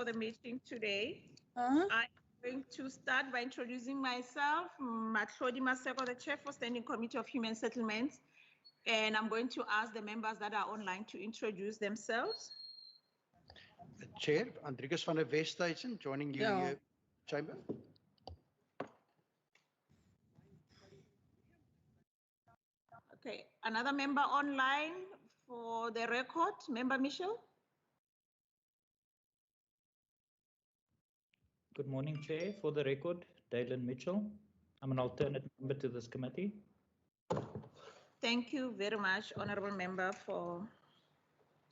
For the meeting today. Huh? I'm going to start by introducing myself, Matlodi Maseko, the Chair for Standing Committee of Human Settlements, and I'm going to ask the members that are online to introduce themselves. Chair, Andrikus van der Westhuizen, joining you here, Chamber. Okay, another member online for the record, Member Michel. Good morning, Chair. For the record, Dalen Mitchell. I'm an alternate member to this committee. Thank you very much, Honorable Member, for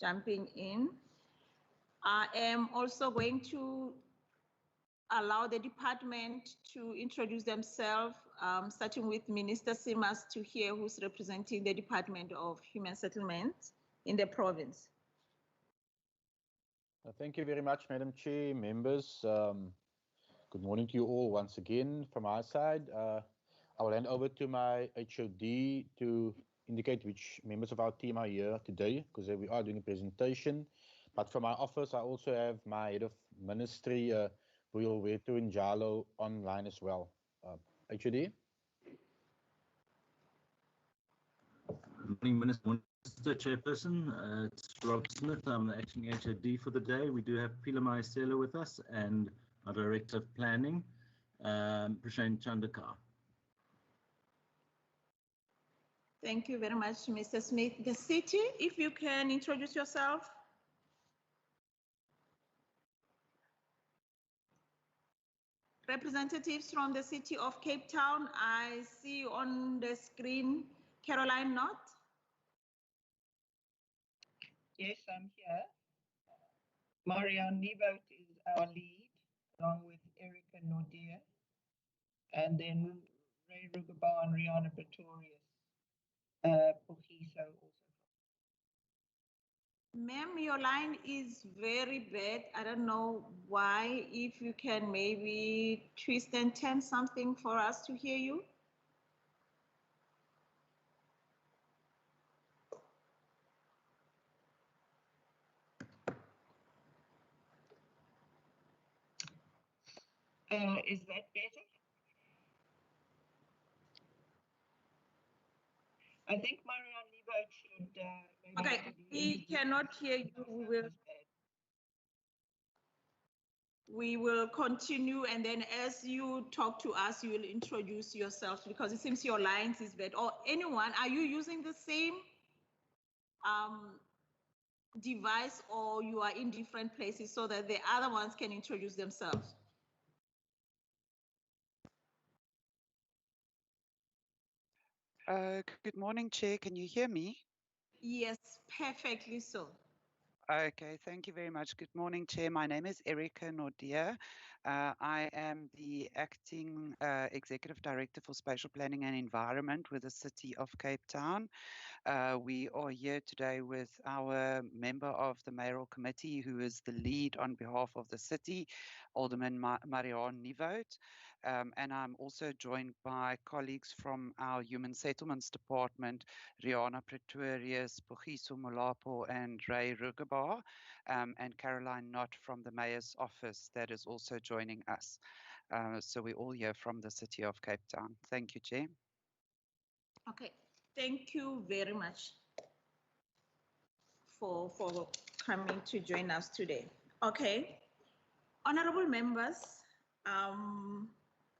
jumping in. I am also going to allow the department to introduce themselves, starting with Minister Simas to hear who's representing the Department of Human Settlements in the province. Thank you very much, Madam Chair, members. Good morning to you all once again from our side. I will hand over to my HOD to indicate which members of our team are here today, because we are doing a presentation. But from our office, I also have my head of ministry, Vuyowetu Njalo, online as well. HOD? Good morning, Minister Chairperson. It's Rob Smith. I'm the acting HOD for the day. We do have Pila Maisela with us and our Director of Planning, Prashant Chandakar. Thank you very much, Mr. Smith. The city, if you can introduce yourself. Representatives from the city of Cape Town, I see on the screen, Caroline Knott. Yes, I'm here. Marianne Niebout is our lead, along with Erica Nordia, and then Ray Rugaba and Rihanna Pretorius. Pugiso also. Ma'am, your line is very bad. I don't know why. If you can maybe twist and turn something for us to hear you. Is that better? I think Marianne Liebert should maybe Okay, we cannot hear you. We will continue, and then as you talk to us, you will introduce yourself, because it seems your lines is bad. Or anyone, are you using the same device, or you are in different places, so that the other ones can introduce themselves? Good morning, Chair. Can you hear me? Yes, perfectly so. Okay, thank you very much. Good morning, Chair. My name is Erica Nordia. I am the Acting Executive Director for Spatial Planning and Environment with the City of Cape Town. We are here today with our member of the mayoral committee, who is the lead on behalf of the city, Alderman Marianne Nievout. And I'm also joined by colleagues from our Human Settlements Department, Rihanna Pretorius, Pogiso Molapo, and Ray Rugabar, and Caroline Knott from the Mayor's Office that is also joining us. So we're all here from the City of Cape Town. Thank you, Chair. Okay, thank you very much for coming to join us today. Okay, honorable members,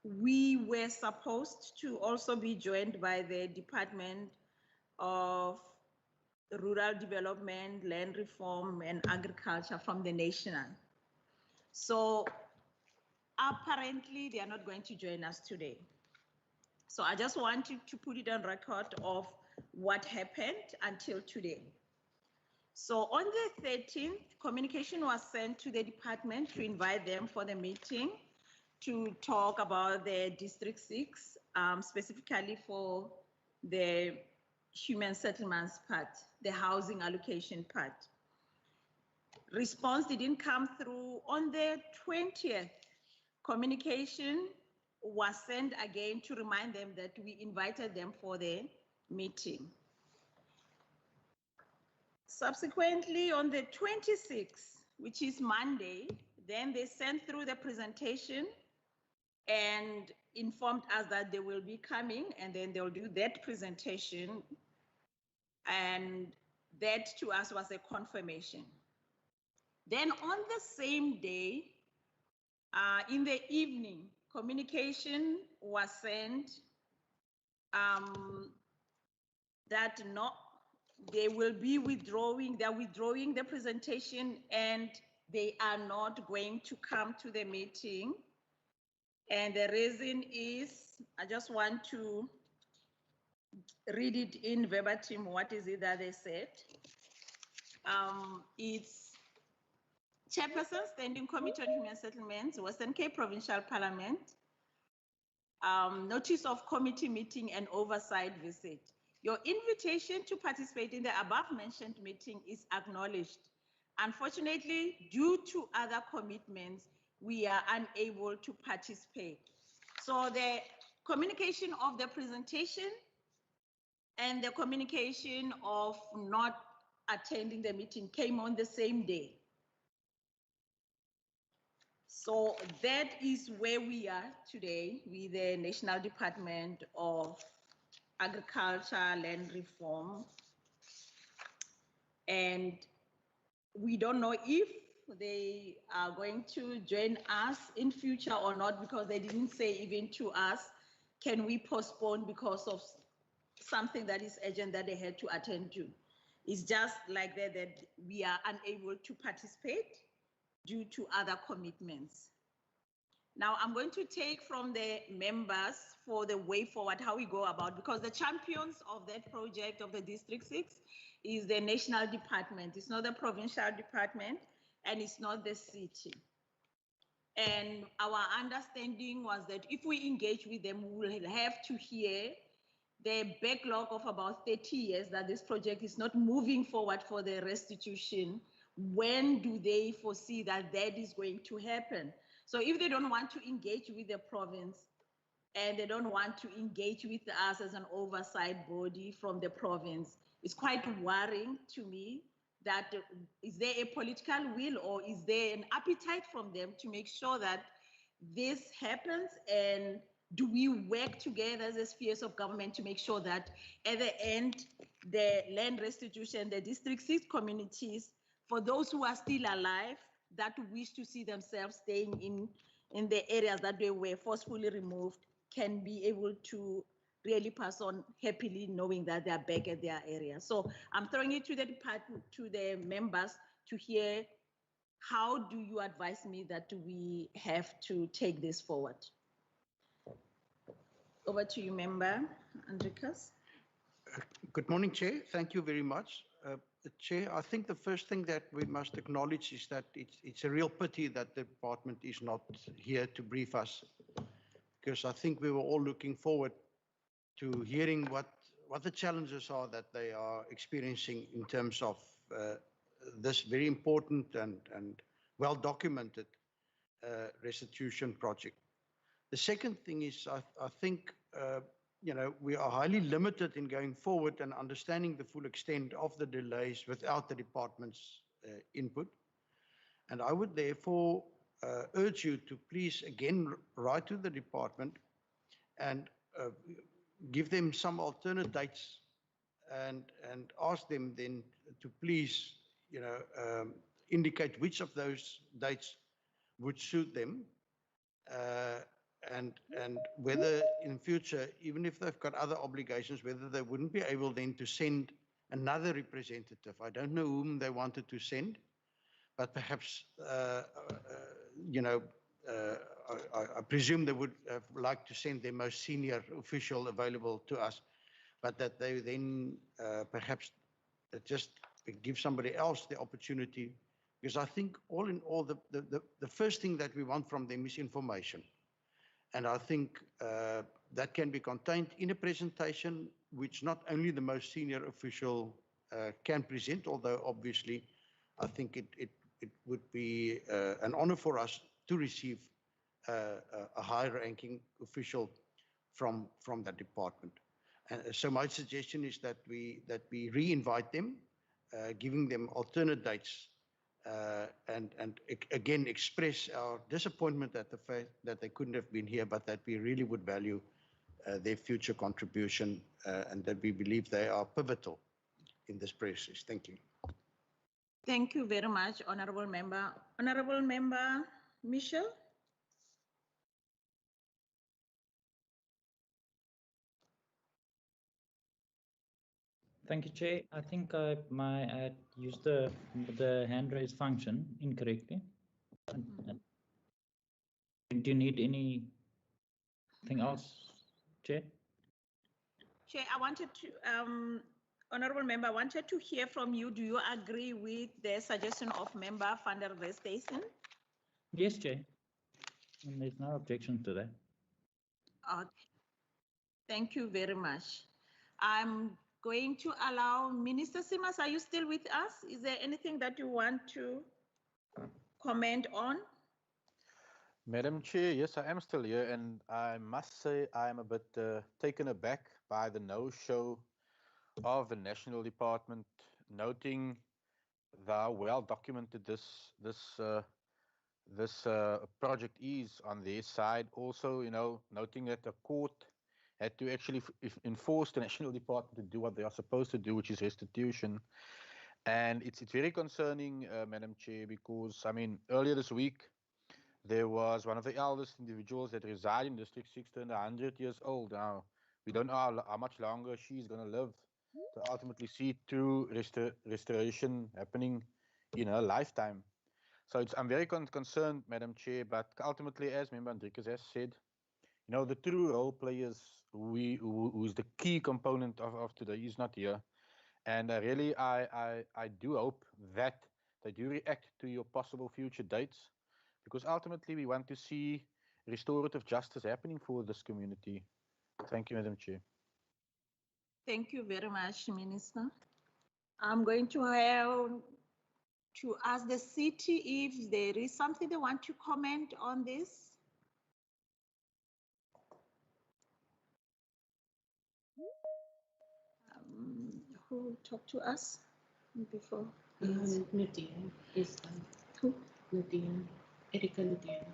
we were supposed to also be joined by the Department of Rural Development, Land Reform, and Agriculture from the National. So apparently they are not going to join us today. So I just wanted to put it on record of what happened until today. So on the 13th, communication was sent to the department to invite them for the meeting to talk about the District 6, specifically for the human settlements part, the housing allocation part. Response didn't come through. On the 20th, communication was sent again to remind them that we invited them for the meeting. Subsequently, on the 26th, which is Monday, then they sent through the presentation and informed us that they will be coming, and then they'll do that presentation, and that to us was a confirmation. Then on the same day, in the evening, communication was sent that they will be withdrawing, they're withdrawing the presentation, and they are not going to come to the meeting. And the reason is, I just want to read it in verbatim. What is it that they said? It's Chairperson, Standing Committee on Human Settlements, Western Cape Provincial Parliament, notice of committee meeting and oversight visit. Your invitation to participate in the above mentioned meeting is acknowledged. Unfortunately, due to other commitments, we are unable to participate. So the communication of the presentation and the communication of not attending the meeting came on the same day. So that is where we are today with the National Department of Agriculture, Land Reform. And we don't know if they are going to join us in future or not, because they didn't say even to us, can we postpone because of something that is urgent that they had to attend to. It's just like that we are unable to participate due to other commitments. Now I'm going to take from the members for the way forward, how we go about, because the champions of that project of the District 6 is the national department. It's not the provincial department, and it's not the city. And our understanding was that if we engage with them, we will have to hear the backlog of about 30 years that this project is not moving forward for the restitution. When do they foresee that that is going to happen? So if they don't want to engage with the province, and they don't want to engage with us as an oversight body from the province, it's quite worrying to me that is there a political will, or is there an appetite from them to make sure that this happens, and do we work together as a spheres of government to make sure that at the end, the land restitution, the District 6 communities, for those who are still alive, that wish to see themselves staying in the areas that they were forcefully removed, can be able to really pass on happily knowing that they are back at their area. So I'm throwing it to the department, to the members, to hear how do you advise me that we have to take this forward? Over to you, Member Andrikas. Good morning, Chair. Thank you very much. Chair, I think the first thing that we must acknowledge is that it's a real pity that the department is not here to brief us, because I think we were all looking forward to hearing what the challenges are that they are experiencing in terms of this very important and well-documented restitution project. The second thing is, I think, we are highly limited in going forward and understanding the full extent of the delays without the department's input. And I would therefore urge you to please again write to the department and give them some alternate dates and ask them then to please, indicate which of those dates would suit them, and whether in future, even if they've got other obligations, whether they wouldn't be able then to send another representative. I don't know whom they wanted to send, but perhaps, I presume they would have liked to send their most senior official available to us, but that they then perhaps just give somebody else the opportunity, because I think all in all, the first thing that we want from them is information. And I think that can be contained in a presentation which not only the most senior official can present, although obviously I think it would be an honor for us to receive a high-ranking official from that department. And so my suggestion is that we re-invite them, giving them alternate dates, and again express our disappointment at the fact that they couldn't have been here, but that we really would value their future contribution, and that we believe they are pivotal in this process. Thank you. Thank you very much, Honorable Member. Honorable Member Michel. Thank you, Chair. I think I used the hand raise function incorrectly. Do you need anything else, Chair? Chair, I wanted to, Honorable Member, I wanted to hear from you. Do you agree with the suggestion of Member van der Westhuizen? Yes, Chair. And there's no objection to that. Okay. Thank you very much. I'm going to allow Minister Simas. Are you still with us? Is there anything that you want to comment on? Madam Chair, yes, I am still here, and I must say I'm a bit taken aback by the no-show of the National Department, noting how well documented this project is on their side. Also, noting that the court had to actually enforce the National Department to do what they are supposed to do, which is restitution. And it's very concerning, Madam Chair, because, I mean, earlier this week, there was one of the eldest individuals that reside in District 6 turned 100 years old. Now, we don't know how much longer she's going to live to ultimately see true restoration happening in her lifetime. So I'm very concerned, Madam Chair, but ultimately, as Member Andrikas has said, the true role players who is the key component of today is not here. And really, I do hope that they do react to your possible future dates, because ultimately we want to see restorative justice happening for this community. Thank you, Madam Chair. Thank you very much, Minister. I'm going to have to ask the city if there is something they want to comment on this. Who talked to us before? Nadia is who? Nadia, Erika Nadia.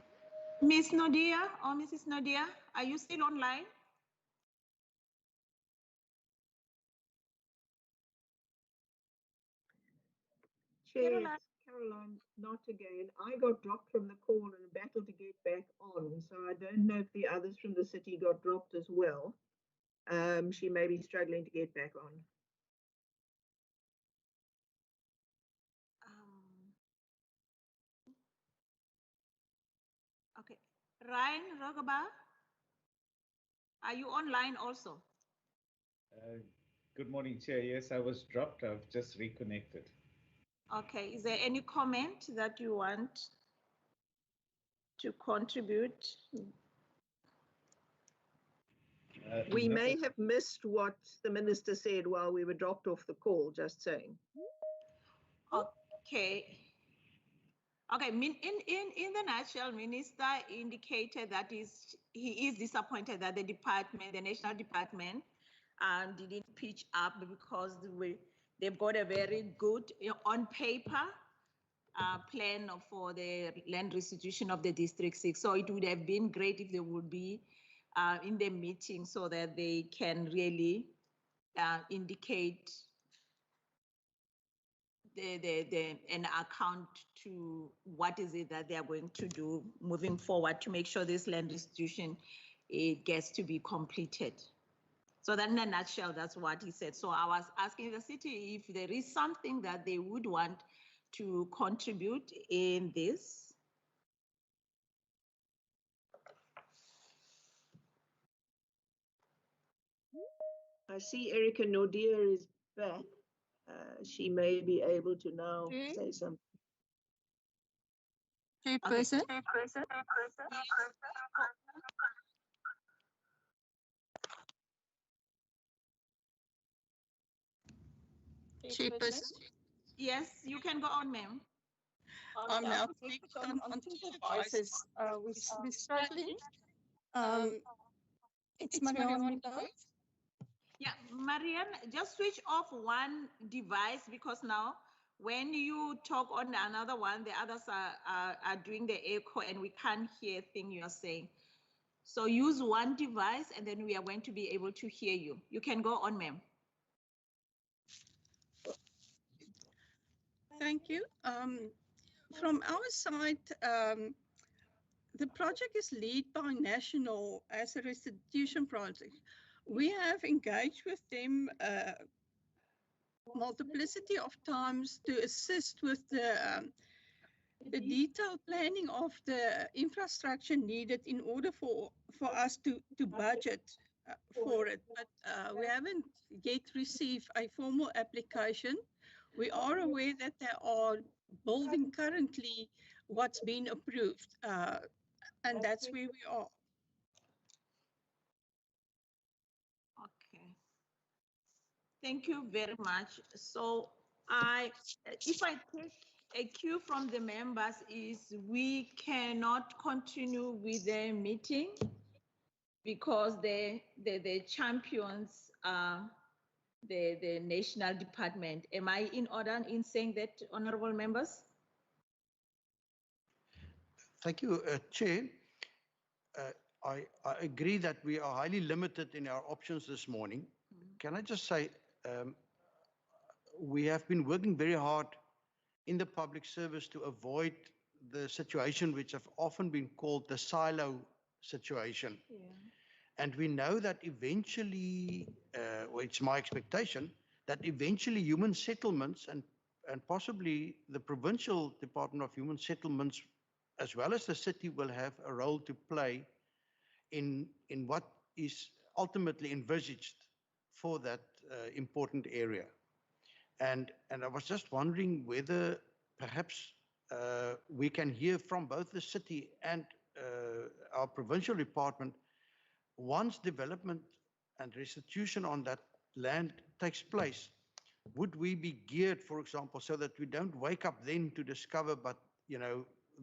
Miss Nodia or Mrs. Nodia, are you still online? Chair, it's Caroline, not again. I got dropped from the call in a battle to get back on, so I don't know if the others from the city got dropped as well. She may be struggling to get back on. Okay, Ryan Rogaba, are you online also? Good morning, Chair. Yes, I was dropped. I've just reconnected. Okay, is there any comment that you want to contribute? We no. may have missed what the minister said while we were dropped off the call, just saying. Okay. Okay, in the nutshell, Minister indicated that he is disappointed that the national department, didn't pitch up because they've got a very good, on paper, plan for the land restitution of the District 6. So it would have been great if they would be in the meeting so that they can really indicate an account to what is it that they are going to do moving forward to make sure this land restitution it gets to be completed. So that in a nutshell, that's what he said. So I was asking the city if there is something that they would want to contribute in this. I see Erica Nodia is back. She may be able to now say something. Chairperson. Chairperson. Yes, you can go on, ma'am. I'm now connected on two devices. We're struggling. It's Marianne. Yeah, Marianne, just switch off one device because now when you talk on another one, the others are doing the echo and we can't hear a thing you're saying. So use one device and then we are going to be able to hear you. You can go on, ma'am. Thank you. From our side, the project is led by National as a restitution project. We have engaged with them multiplicity of times to assist with the detailed planning of the infrastructure needed in order for us to budget for it. But we haven't yet received a formal application. We are aware that they are building currently what's been approved, and that's where we are. Okay. Thank you very much. So if I take a cue from the members is we cannot continue with the meeting because the champions are the national department. Am I in order in saying that, honorable members? Thank you, Chair. I agree that we are highly limited in our options this morning. Can I just say, we have been working very hard in the public service to avoid the situation which have often been called the silo situation. Yeah. And we know that eventually, well, it's my expectation, that eventually human settlements and possibly the Provincial Department of Human Settlements, as well as the city, will have a role to play in what is ultimately envisaged for that important area. And I was just wondering whether perhaps we can hear from both the city and our provincial department, once development and restitution on that land takes place, would we be geared, for example, so that we don't wake up then to discover, but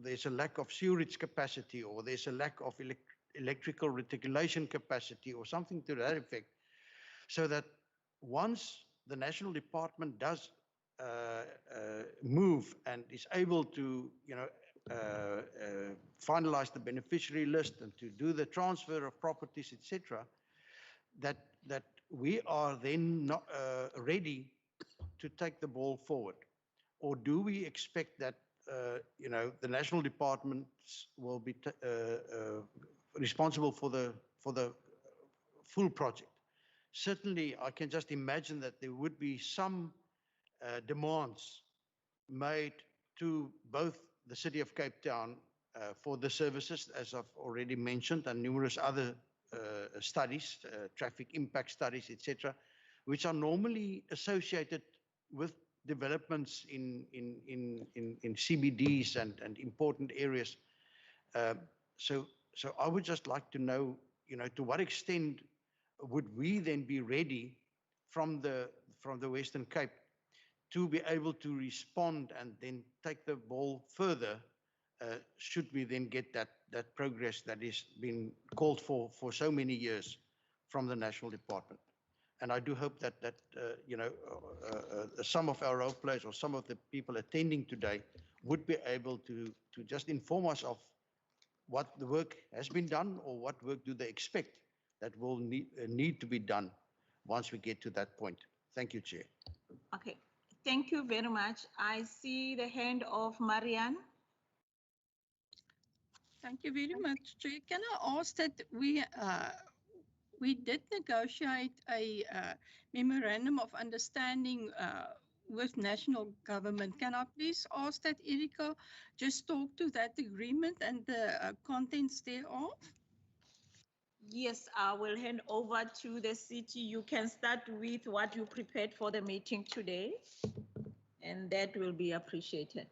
there's a lack of sewerage capacity, or there's a lack of electrical reticulation capacity, or something to that effect, so that once the national department does move and is able to, finalize the beneficiary list and to do the transfer of properties, etc., that we are then not ready to take the ball forward? Or do we expect that the national departments will be responsible for the full project? Certainly, I can just imagine that there would be some demands made to both the City of Cape Town for the services, as I've already mentioned, and numerous other studies, traffic impact studies, etc., which are normally associated with developments in CBDs and important areas. So I would just like to know, to what extent would we then be ready from the Western Cape to be able to respond and then take the ball further, should we then get that progress that is being called for so many years from the national department. And I do hope that some of our role players or some of the people attending today would be able to just inform us of what the work has been done or what work do they expect that will need to be done once we get to that point. Thank you, Chair. Okay, thank you very much. I see the hand of Marianne. Thank you very much, Chair. Can I ask that we did negotiate a memorandum of understanding with national government. Can I please ask that Erika just talk to that agreement and the contents thereof? Yes, I will hand over to the city. You can start with what you prepared for the meeting today, and that will be appreciated.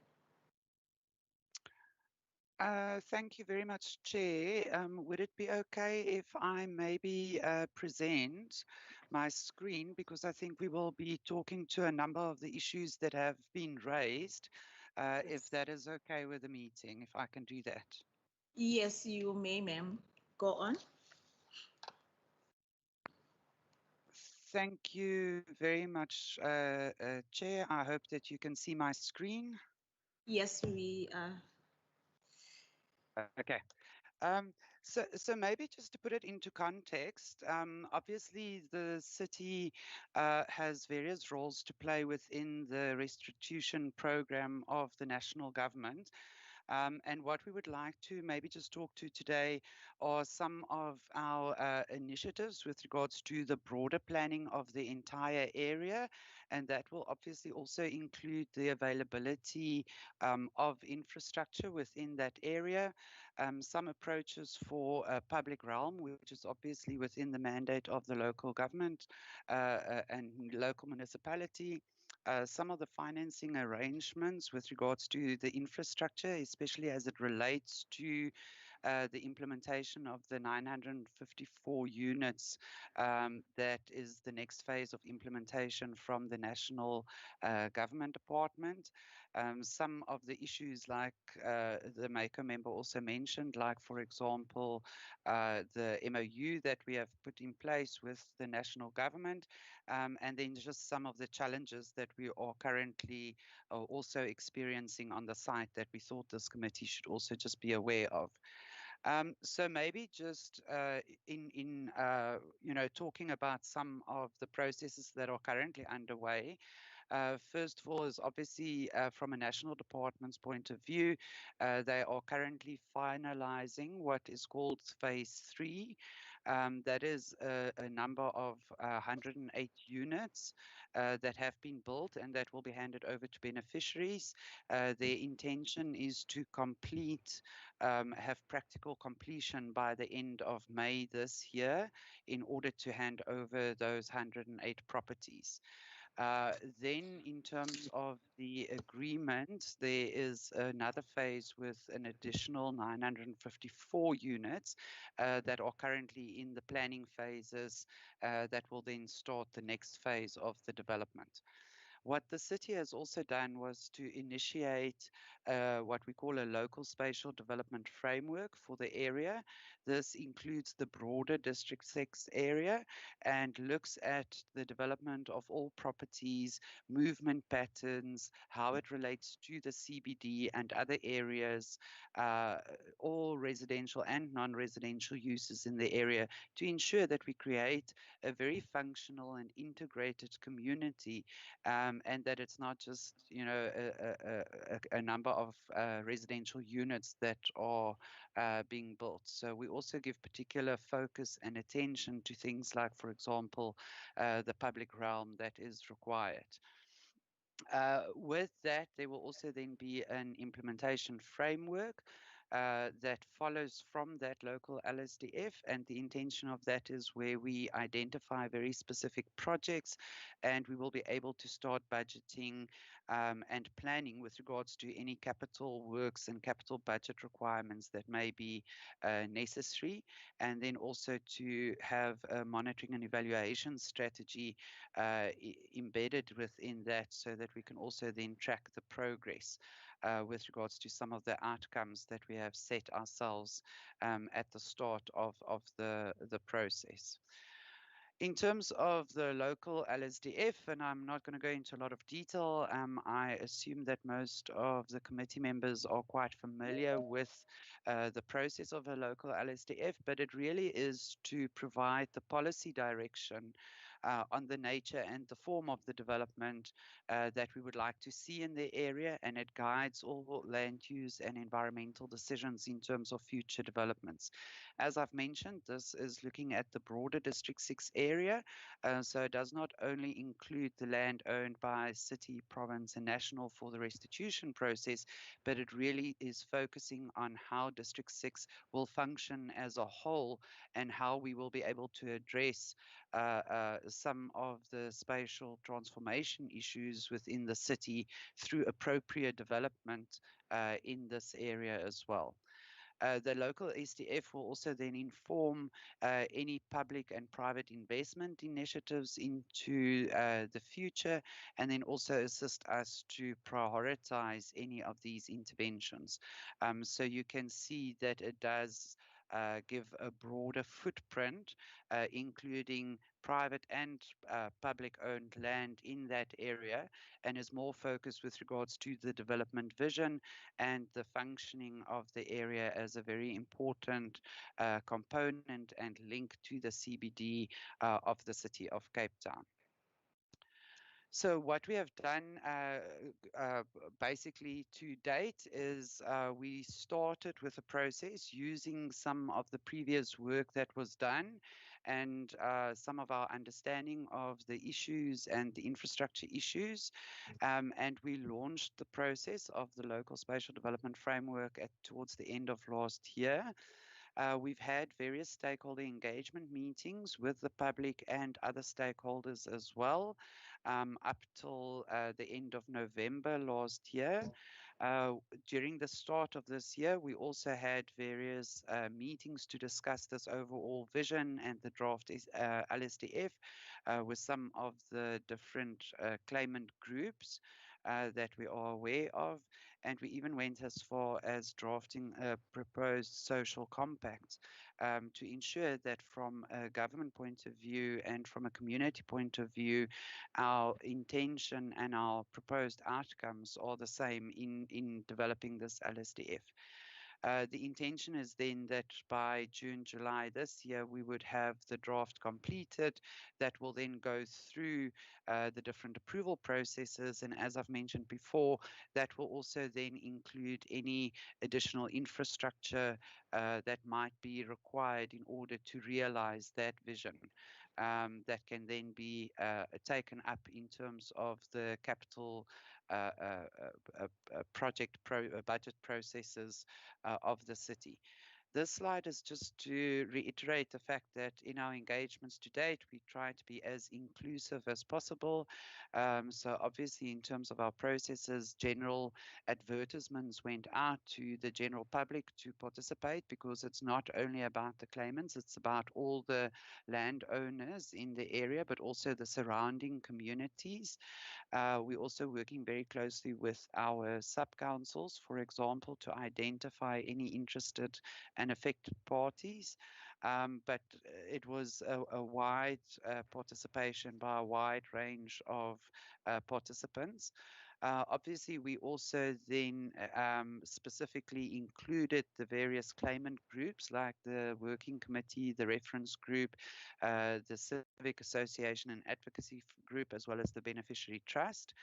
Thank you very much, Chair. Would it be okay if I maybe present my screen, because I think we will be talking to a number of the issues that have been raised, Yes. if that is okay with the meeting, if I can do that. Yes, you may, ma'am. Go on. Thank you very much, Chair. I hope that you can see my screen. Yes, we are. Okay. So maybe just to put it into context, obviously the city has various roles to play within the restitution program of the national government. And what we would like to maybe just talk to today are some of our initiatives with regards to the broader planning of the entire area. And that will obviously also include the availability of infrastructure within that area, some approaches for public realm, which is obviously within the mandate of the local government and local municipality. Some of the financing arrangements with regards to the infrastructure, especially as it relates to the implementation of the 954 units. That is the next phase of implementation from the National Government Department. Some of the issues like the Mako member also mentioned, like, for example, the MOU that we have put in place with the national government, and then just some of the challenges that we are currently also experiencing on the site that we thought this committee should also just be aware of. So maybe just in talking about some of the processes that are currently underway. First of all is obviously from a national department's point of view, they are currently finalizing what is called phase 3. That is a number of 108 units that have been built and that will be handed over to beneficiaries. Their intention is to complete, have practical completion by the end of May this year in order to hand over those 108 properties. Then in terms of the agreement, there is another phase with an additional 954 units that are currently in the planning phases that will then start the next phase of the development. What the city has also done was to initiate what we call a local spatial development framework for the area. This includes the broader District 6 area and looks at the development of all properties, movement patterns, how it relates to the CBD and other areas, all residential and non-residential uses in the area, to ensure that we create a very functional and integrated community, and that it's not just, you know, a number of residential units that are being built. So we also give particular focus and attention to things like, for example, the public realm that is required. With that, there will also then be an implementation framework that follows from that local LSDF, and the intention of that is where we identify very specific projects, and we will be able to start budgeting and planning with regards to any capital works and capital budget requirements that may be necessary, and then also to have a monitoring and evaluation strategy embedded within that, so that we can also then track the progress with regards to some of the outcomes that we have set ourselves at the start of the process. In terms of the local LSDF, and I'm not going to go into a lot of detail, I assume that most of the committee members are quite familiar with the process of a local LSDF, but it really is to provide the policy direction on the nature and the form of the development that we would like to see in the area, and it guides all land use and environmental decisions in terms of future developments. As I've mentioned, this is looking at the broader District 6 area, so it does not only include the land owned by city, province, and national for the restitution process, but it really is focusing on how District 6 will function as a whole and how we will be able to address some of the spatial transformation issues within the city through appropriate development in this area as well. The local SDF will also then inform any public and private investment initiatives into the future, and then also assist us to prioritize any of these interventions. So you can see that it does give a broader footprint, including private and public owned land in that area, and is more focused with regards to the development vision and the functioning of the area as a very important component and link to the CBD of the city of Cape Town. So what we have done basically to date is we started with a process using some of the previous work that was done and some of our understanding of the issues and the infrastructure issues. And we launched the process of the local spatial development framework towards the end of last year. We've had various stakeholder engagement meetings with the public and other stakeholders as well, up till the end of November last year. During the start of this year, we also had various meetings to discuss this overall vision and the draft LSDF with some of the different claimant groups that we are aware of. And we even went as far as drafting a proposed social compact to ensure that from a government point of view and from a community point of view, our intention and our proposed outcomes are the same in developing this LSDF. The intention is then that by June, July this year, we would have the draft completed that will then go through the different approval processes. And as I've mentioned before, that will also then include any additional infrastructure that might be required in order to realize that vision. That can then be taken up in terms of the capital project budget processes of the city. This slide is just to reiterate the fact that in our engagements to date, we try to be as inclusive as possible. So obviously in terms of our processes, general advertisements went out to the general public to participate, because it's not only about the claimants, it's about all the landowners in the area, but also the surrounding communities. We're also working very closely with our sub-councils, for example, to identify any interested and affected parties. But it was a wide participation by a wide range of participants. Obviously, we also then specifically included the various claimant groups like the working committee, the reference group, the civic association and advocacy group, as well as the beneficiary trust.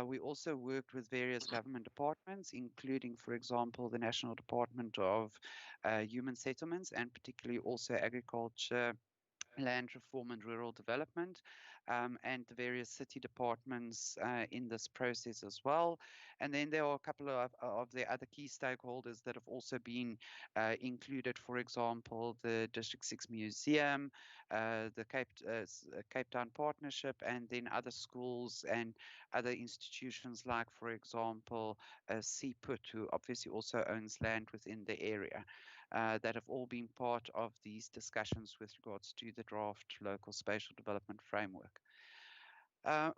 We also worked with various government departments, including, for example, the National Department of Human Settlements, and particularly also agriculture, land reform and rural development, and the various city departments in this process as well. And then there are a couple of the other key stakeholders that have also been included, for example, the District 6 Museum, the Cape Town Partnership, and then other schools and other institutions like, for example, Seaput, who obviously also owns land within the area. That have all been part of these discussions with regards to the draft local spatial development framework.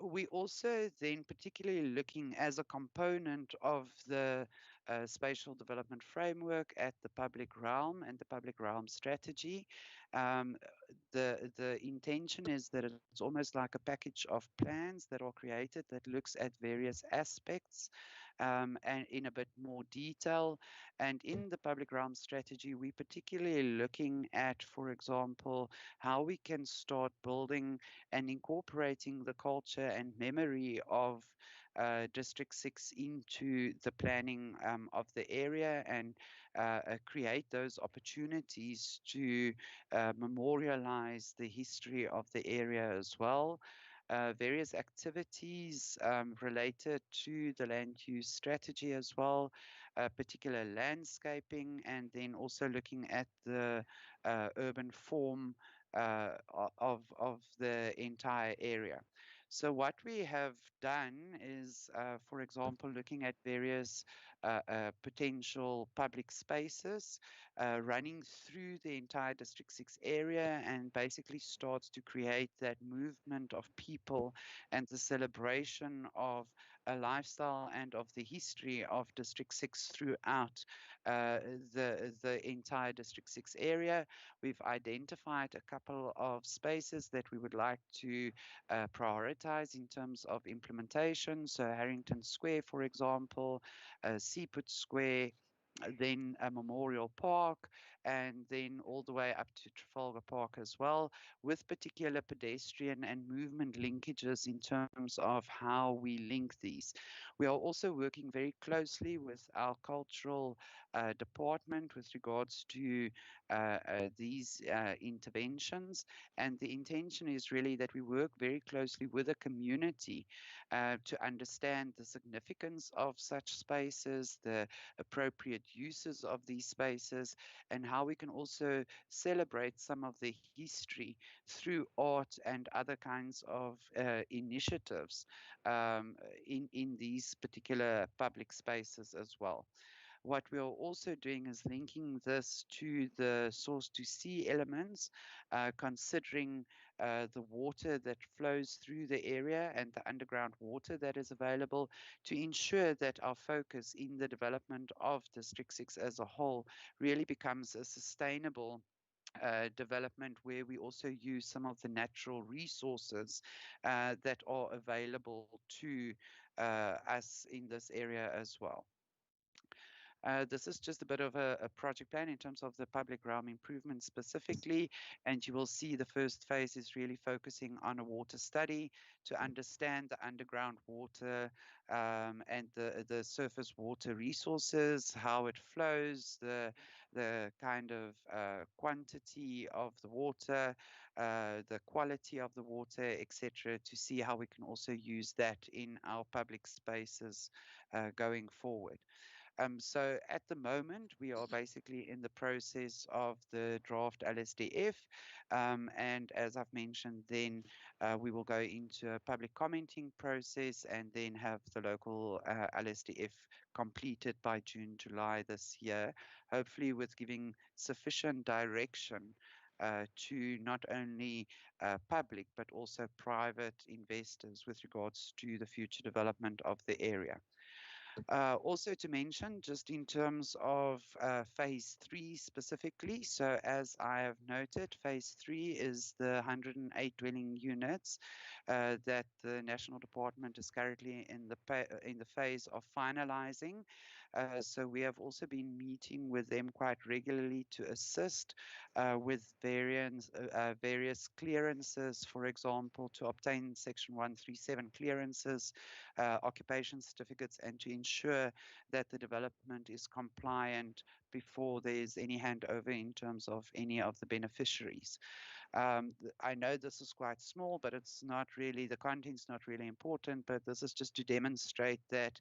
We also then particularly looking as a component of the spatial development framework at the public realm and the public realm strategy. Um, the intention is that it's almost like a package of plans that are created that looks at various aspects and in a bit more detail. And in the public realm strategy, we're particularly looking at, for example, how we can start building and incorporating the culture and memory of District 6 into the planning of the area, and create those opportunities to memorialize the history of the area as well. Various activities related to the land use strategy as well, particular landscaping, and then also looking at the urban form of the entire area. So what we have done is, for example, looking at various potential public spaces running through the entire District 6 area, and basically starts to create that movement of people and the celebration of a lifestyle and of the history of District 6 throughout the entire District 6 area. We've identified a couple of spaces that we would like to prioritize in terms of implementation. So Harrington Square, for example, Seaput Square, then a Memorial Park, and then all the way up to Trafalgar Park as well, with particular pedestrian and movement linkages in terms of how we link these. We are also working very closely with our cultural department with regards to these interventions, and the intention is really that we work very closely with the community to understand the significance of such spaces, the appropriate uses of these spaces, and how we can also celebrate some of the history through art and other kinds of initiatives in these particular public spaces as well. What we are also doing is linking this to the source to sea elements, considering the water that flows through the area and the underground water that is available, to ensure that our focus in the development of District 6 as a whole really becomes a sustainable development, where we also use some of the natural resources that are available to us in this area as well. This is just a bit of a project plan in terms of the public realm improvement specifically, and you will see the first phase is really focusing on a water study to understand the underground water and the surface water resources, how it flows, the kind of quantity of the water, the quality of the water, etc., to see how we can also use that in our public spaces going forward. So at the moment, we are basically in the process of the draft LSDF. And as I've mentioned, then we will go into a public commenting process and then have the local LSDF completed by June, July this year, hopefully with giving sufficient direction to not only public but also private investors with regards to the future development of the area. Also to mention, just in terms of phase 3 specifically, so as I have noted, phase 3 is the 108 dwelling units that the National Department is currently in the phase of finalizing. So we have also been meeting with them quite regularly to assist with various clearances, for example, to obtain Section 137 clearances, occupation certificates, and to ensure that the development is compliant before there's any handover in terms of any of the beneficiaries. I know this is quite small, but it's not really, the content's not really important, but this is just to demonstrate that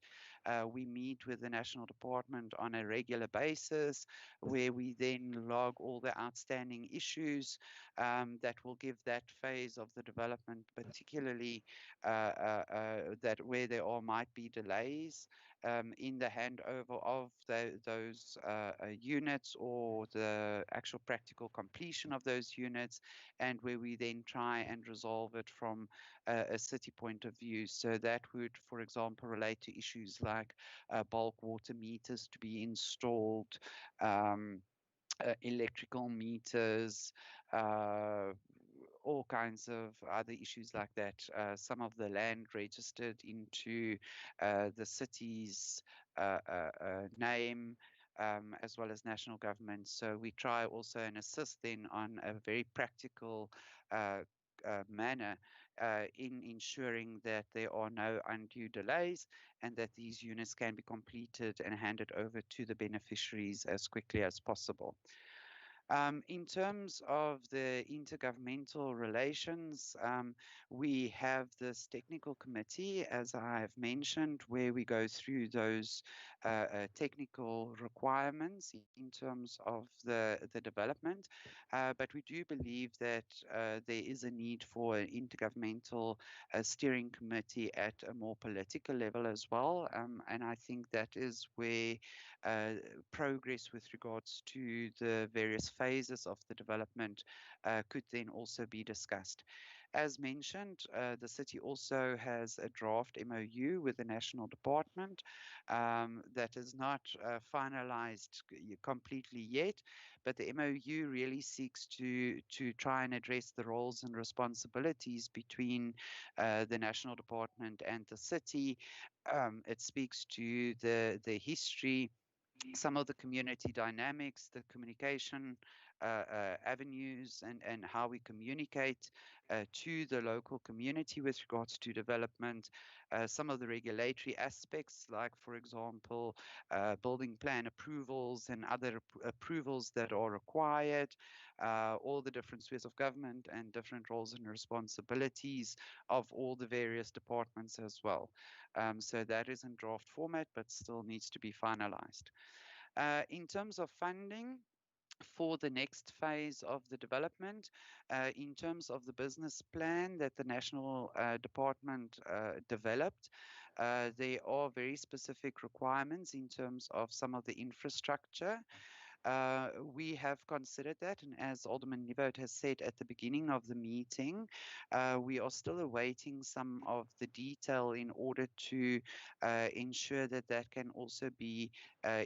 we meet with the National Department on a regular basis, where we then log all the outstanding issues that will give that phase of the development, particularly that where there might be delays in the handover of those units or the actual practical completion of those units, and where we then try and resolve it from a city point of view. So that would, for example, relate to issues like bulk water meters to be installed, electrical meters, all kinds of other issues like that. Some of the land registered into the city's name, as well as national government. So we try also and assist then on a very practical manner in ensuring that there are no undue delays and that these units can be completed and handed over to the beneficiaries as quickly as possible. In terms of the intergovernmental relations, we have this technical committee, as I have mentioned, where we go through those technical requirements in terms of the development. But we do believe that there is a need for an intergovernmental steering committee at a more political level as well. And I think that is where progress with regards to the various phases of the development could then also be discussed. As mentioned, the city also has a draft MOU with the National Department that is not finalized completely yet, but the MOU really seeks to try and address the roles and responsibilities between the National Department and the city. It speaks to the history, some of the community dynamics, the communication avenues, and how we communicate to the local community with regards to development, some of the regulatory aspects, like, for example, building plan approvals and other approvals that are required, all the different spheres of government and different roles and responsibilities of all the various departments as well. So that is in draft format, but still needs to be finalized. In terms of funding for the next phase of the development, in terms of the business plan that the National Department developed, there are very specific requirements in terms of some of the infrastructure. We have considered that, and as Alderman Nieuwoud has said at the beginning of the meeting, we are still awaiting some of the detail in order to ensure that that can also be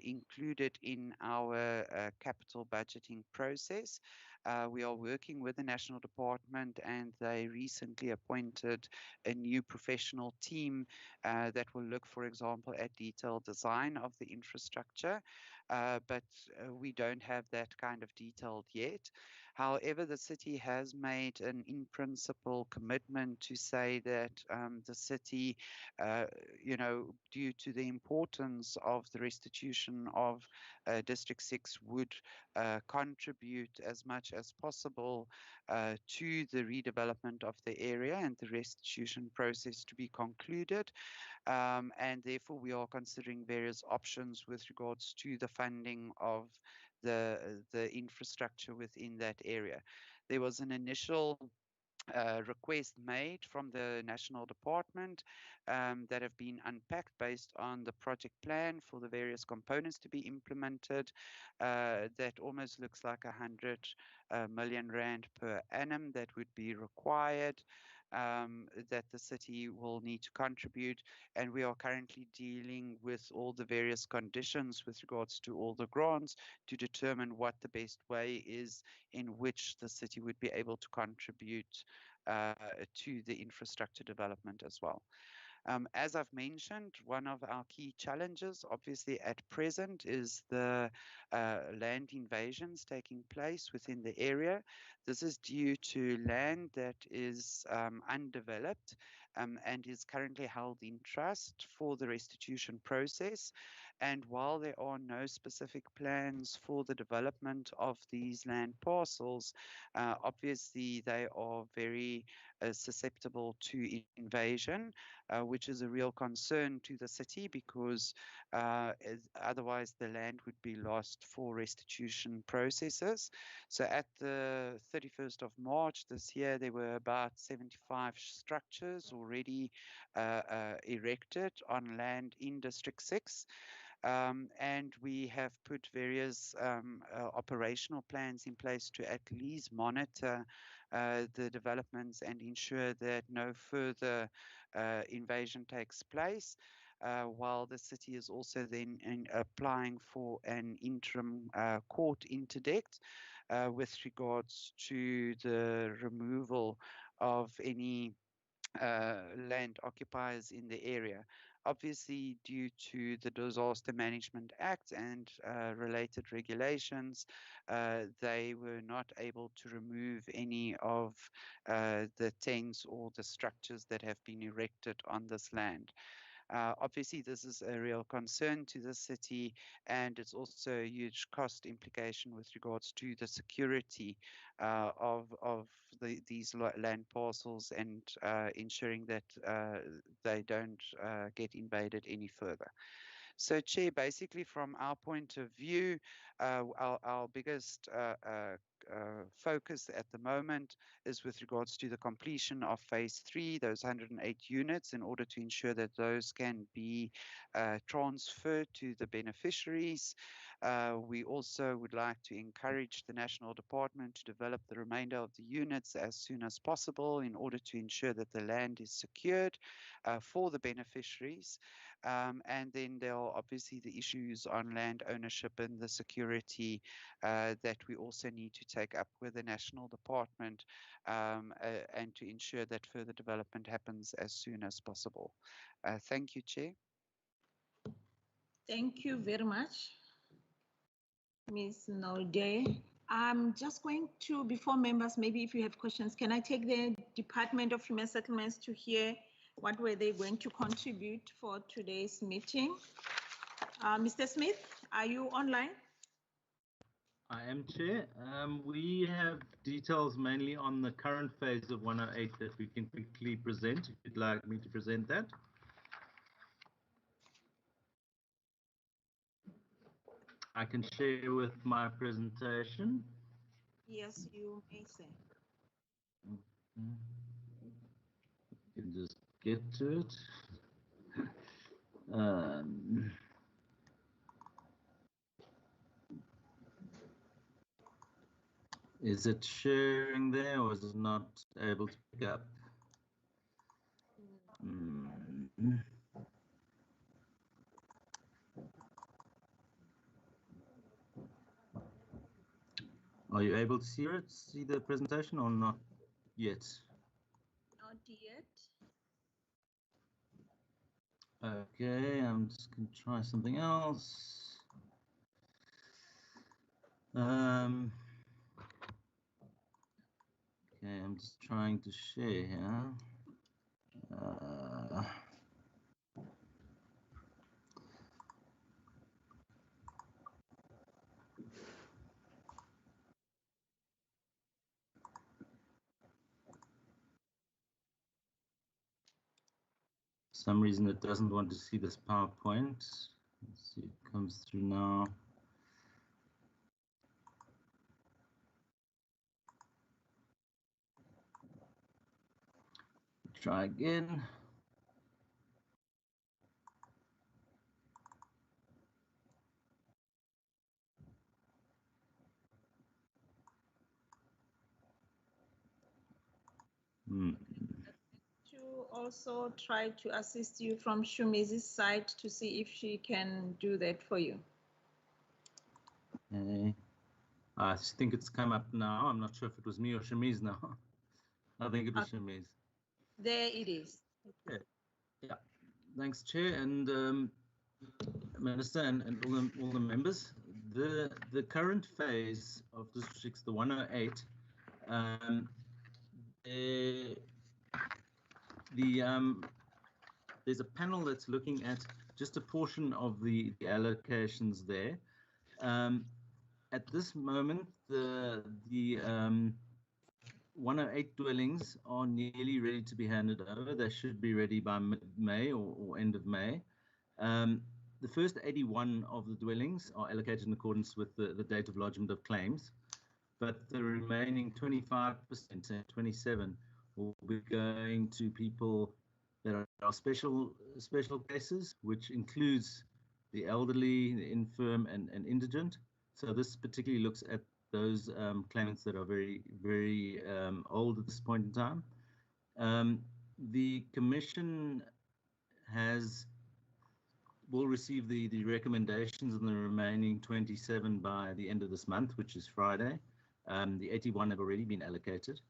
included in our capital budgeting process. We are working with the National Department, and they recently appointed a new professional team that will look, for example, at detailed design of the infrastructure, but we don't have that kind of detailed yet. However, the city has made an in principle commitment to say that the city, due to the importance of the restitution of District 6, would contribute as much as possible to the redevelopment of the area and the restitution process to be concluded. And therefore, we are considering various options with regards to the funding of the infrastructure within that area. There was an initial request made from the national department that have been unpacked based on the project plan for the various components to be implemented. That almost looks like 100 million rand per annum that would be required. That the city will need to contribute, and we are currently dealing with all the various conditions with regards to all the grants to determine what the best way is in which the city would be able to contribute to the infrastructure development as well. As I've mentioned, one of our key challenges, obviously at present, is the land invasions taking place within the area. This is due to land that is undeveloped and is currently held in trust for the restitution process. And while there are no specific plans for the development of these land parcels, obviously they are very susceptible to invasion, which is a real concern to the city because otherwise the land would be lost for restitution processes. So at the 31st of March this year, there were about 75 structures already erected on land in District 6. And we have put various operational plans in place to at least monitor the developments and ensure that no further invasion takes place, while the city is also then applying for an interim court interdict with regards to the removal of any land occupiers in the area. Obviously, due to the Disaster Management Act and related regulations, they were not able to remove any of the tents or the structures that have been erected on this land. Obviously, this is a real concern to the city, and it's also a huge cost implication with regards to the security of these land parcels and ensuring that they don't get invaded any further. So, Chair, basically from our point of view, our biggest focus at the moment is with regards to the completion of phase 3, those 108 units, in order to ensure that those can be transferred to the beneficiaries. We also would like to encourage the National Department to develop the remainder of the units as soon as possible in order to ensure that the land is secured for the beneficiaries. And then there are obviously the issues on land ownership and the security that we also need to take up with the National Department and to ensure that further development happens as soon as possible. Thank you, Chair. Thank you very much, Ms. Nolde. I'm just going to, before members, maybe if you have questions, can I take the Department of Human Settlements to hear what were they going to contribute for today's meeting? Mr. Smith, are you online? I am, Chair. We have details mainly on the current phase of 108 that we can quickly present, if you'd like me to present that. I can share with my presentation. Yes, you may say. You can just get to it. Is it sharing there or is it not able to pick up? Are you able to see the presentation or not yet? Not yet. Okay, I'm just going to try something else. Okay, I'm just trying to share here. For some reason it doesn't want to see this PowerPoint. Let's see, it comes through now. Try again. To also try to assist you from Shumizi's side to see if she can do that for you. Okay. I think it's come up now. I'm not sure if it was me or Shamiz now. I think it was Shamiz. There it is. Okay. Yeah. Thanks, Chair and Minister and all the members. The current phase of District 6, the 108, there's a panel that's looking at just a portion of the allocations there. At this moment, the 108 dwellings are nearly ready to be handed over. They should be ready by mid-May or end of May. The first 81 of the dwellings are allocated in accordance with the date of lodgement of claims, but the remaining 25%, 27, will be going to people that are special cases, which includes the elderly, the infirm, and indigent. So this particularly looks at those claimants that are very, very old at this point in time. The Commission will receive the recommendations on the remaining 27 by the end of this month, which is Friday. The 81 have already been allocated.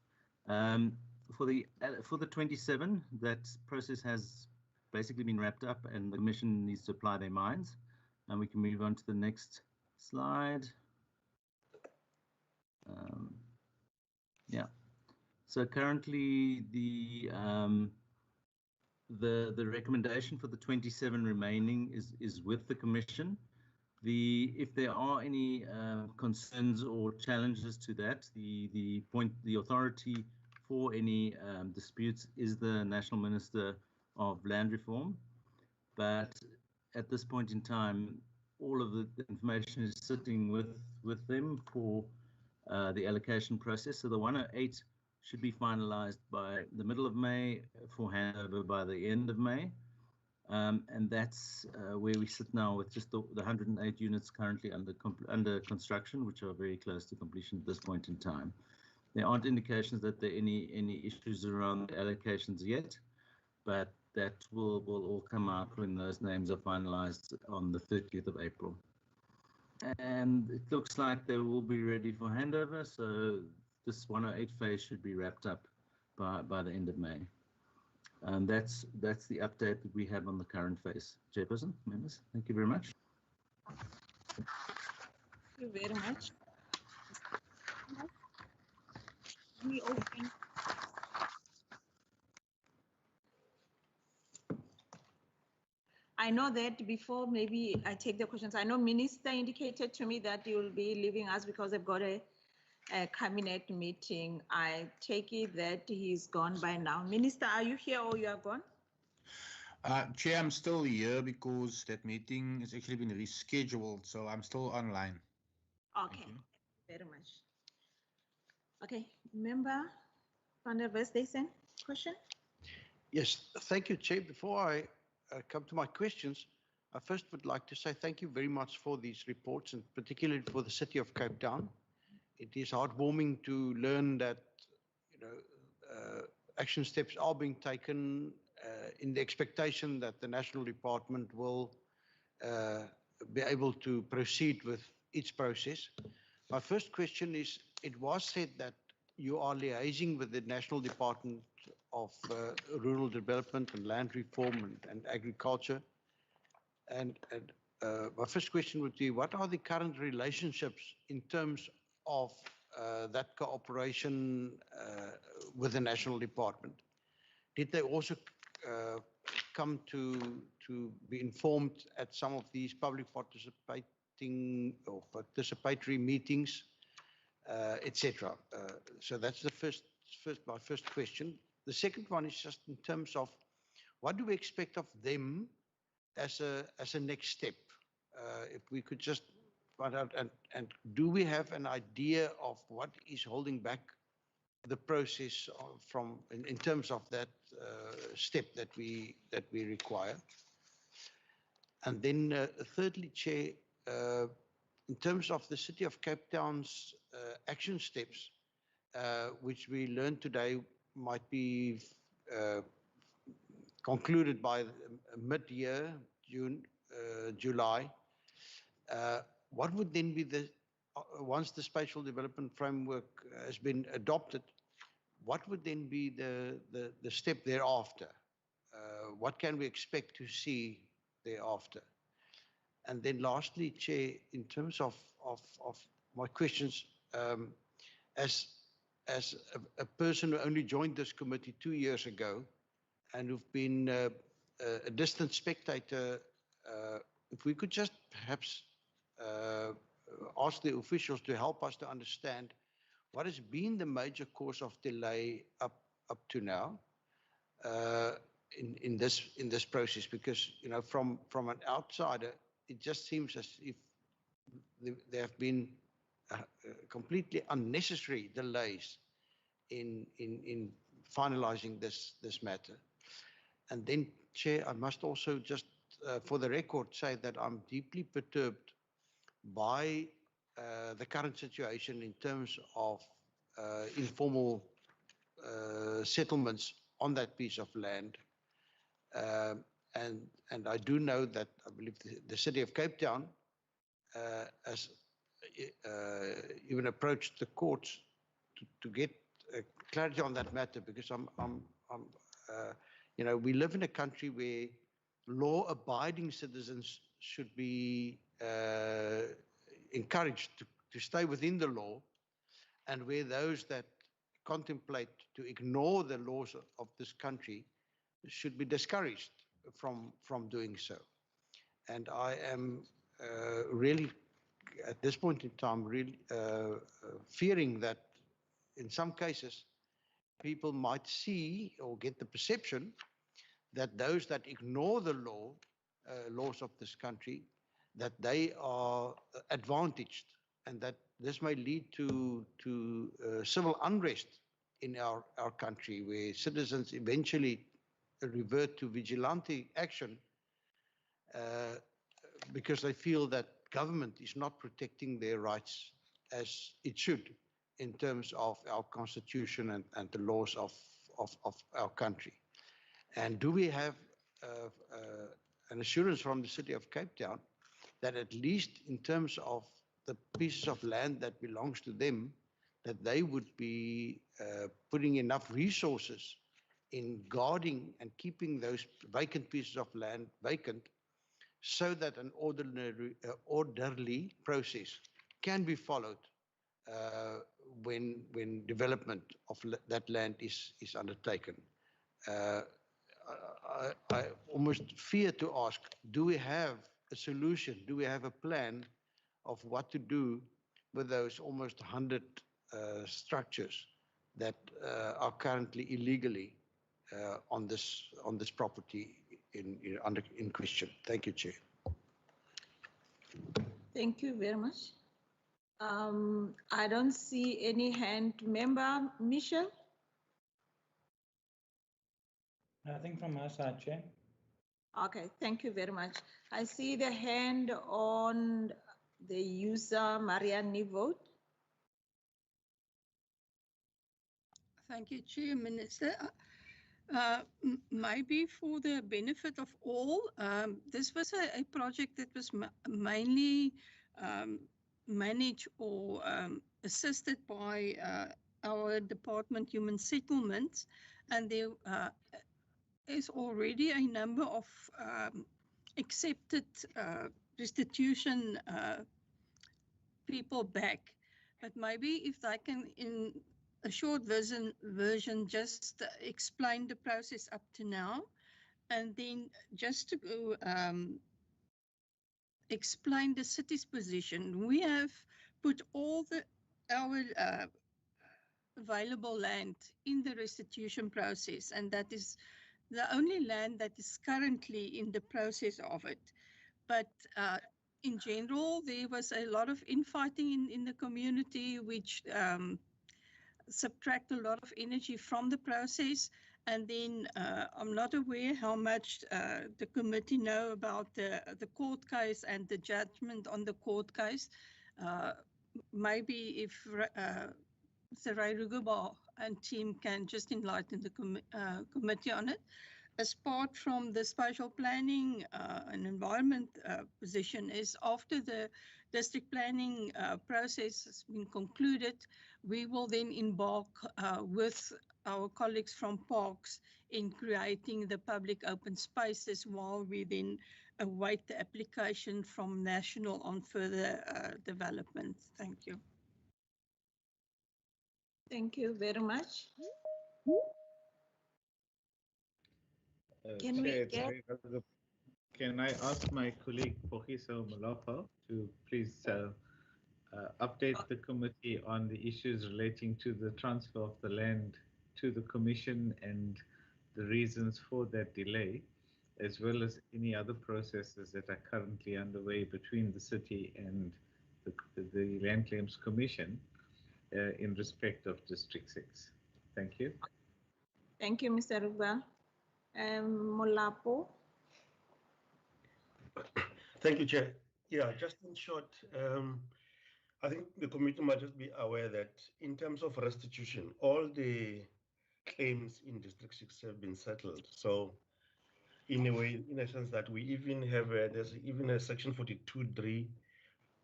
For the 27, that process has basically been wrapped up, and the Commission needs to apply their minds. And we can move on to the next slide. Yeah. So currently the recommendation for the 27 remaining is with the Commission. If there are any concerns or challenges to that, the authority for any disputes is the National Minister of Land Reform. But at this point in time, all of the information is sitting with them for the allocation process. So the 108 should be finalized by the middle of May for handover by the end of May. And that's where we sit now with just the 108 units currently under construction, which are very close to completion at this point in time. There aren't indications that there are any issues around the allocations yet, but that will all come out when those names are finalized on the 30th of April. And it looks like they will be ready for handover, so this 108 phase should be wrapped up by the end of May. And that's the update that we have on the current phase. Chairperson, members, thank you very much. Thank you very much. We open. I know that before maybe I take the questions, I know Minister indicated to me that you will be leaving us because they've got a cabinet meeting. I take it that he's gone by now. Minister, are you here or you are gone? Chair, I'm still here because that meeting has actually been rescheduled, so I'm still online. Okay, thank you very much. Okay, Member van der Westhuizen, question? Yes, thank you, Chair. Before I come to my questions, I first would like to say thank you very much for these reports, and particularly for the City of Cape Town. It is heartwarming to learn that action steps are being taken in the expectation that the National Department will be able to proceed with its process. My first question is, it was said that you are liaising with the National Department of Rural Development and Land Reform and Agriculture. And my first question would be, what are the current relationships in terms of that cooperation with the national department? Did they also come to be informed at some of these public participating or participatory meetings, etc.? So that's the my first question. The second one is just in terms of what do we expect of them as a next step? If we could just find out, and do we have an idea of what is holding back the process from in terms of that step that we require? And then thirdly, Chair, in terms of the City of Cape Town's action steps, which we learned today might be concluded by mid-year, June, July. What would then be the, once the spatial development framework has been adopted, what would then be the step thereafter? What can we expect to see thereafter? And then lastly, Chair, in terms of my questions, as a person who only joined this committee 2 years ago and who've been a distant spectator, if we could just perhaps ask the officials to help us to understand what has been the major cause of delay up to now in this process, because from an outsider it just seems as if there have been completely unnecessary delays in finalizing this matter. And then, Chair, I must also just for the record say that I'm deeply perturbed by the current situation in terms of informal settlements on that piece of land. And I do know that I believe the City of Cape Town has even approached the courts to get clarity on that matter, because we live in a country where law-abiding citizens should be encouraged to stay within the law, and where those that contemplate to ignore the laws of this country should be discouraged from doing so. And I am really, at this point in time, really fearing that in some cases people might see or get the perception that those that ignore the laws of this country, that they are advantaged, and that this may lead to civil unrest in our country, where citizens eventually revert to vigilante action because they feel that government is not protecting their rights as it should in terms of our constitution and the laws of our country. And do we have an assurance from the City of Cape Town that at least in terms of the pieces of land that belongs to them, that they would be putting enough resources in guarding and keeping those vacant pieces of land vacant, so that an orderly process can be followed when development of that land is undertaken? I almost fear to ask, do we have a solution? Do we have a plan of what to do with those almost 100 structures that are currently illegally on this property in question? Thank you, Chair. Thank you very much. I don't see any hand. Member Michel? Nothing from my side, Chair. Okay, thank you very much. I see the hand on the user, Marianne Nivote. Thank you, Chair, Minister. Maybe for the benefit of all, this was a project that was mainly managed or assisted by our Department Human Settlements, and there is already a number of accepted restitution people back. But maybe if I can, in a short version just explain the process up to now, and then just to go, explain the city's position. We have put all our available land in the restitution process, and that is the only land that is currently in the process of it. But in general, there was a lot of infighting in the community, which subtract a lot of energy from the process. And then I'm not aware how much the committee know about the court case and the judgment on the court case. Maybe if Mr. Ray Rugaba and team can just enlighten the committee on it. Apart from the spatial planning and environment position is after the district planning process has been concluded, we will then embark with our colleagues from parks in creating the public open spaces while we then await the application from national on further development. Thank you. Thank you very much. Can we Chair, get- Can I ask my colleague Pogiso Malapa to please update the committee on the issues relating to the transfer of the land to the commission and the reasons for that delay, as well as any other processes that are currently underway between the city and the Land Claims Commission in respect of District 6. Thank you. Thank you, Mr. Ruba. Molapo. Thank you, Chair. Yeah, just in short, I think the committee must just be aware that in terms of restitution, all the claims in District 6 have been settled. So in a way, in a sense that we even have, there's even a Section 42(3)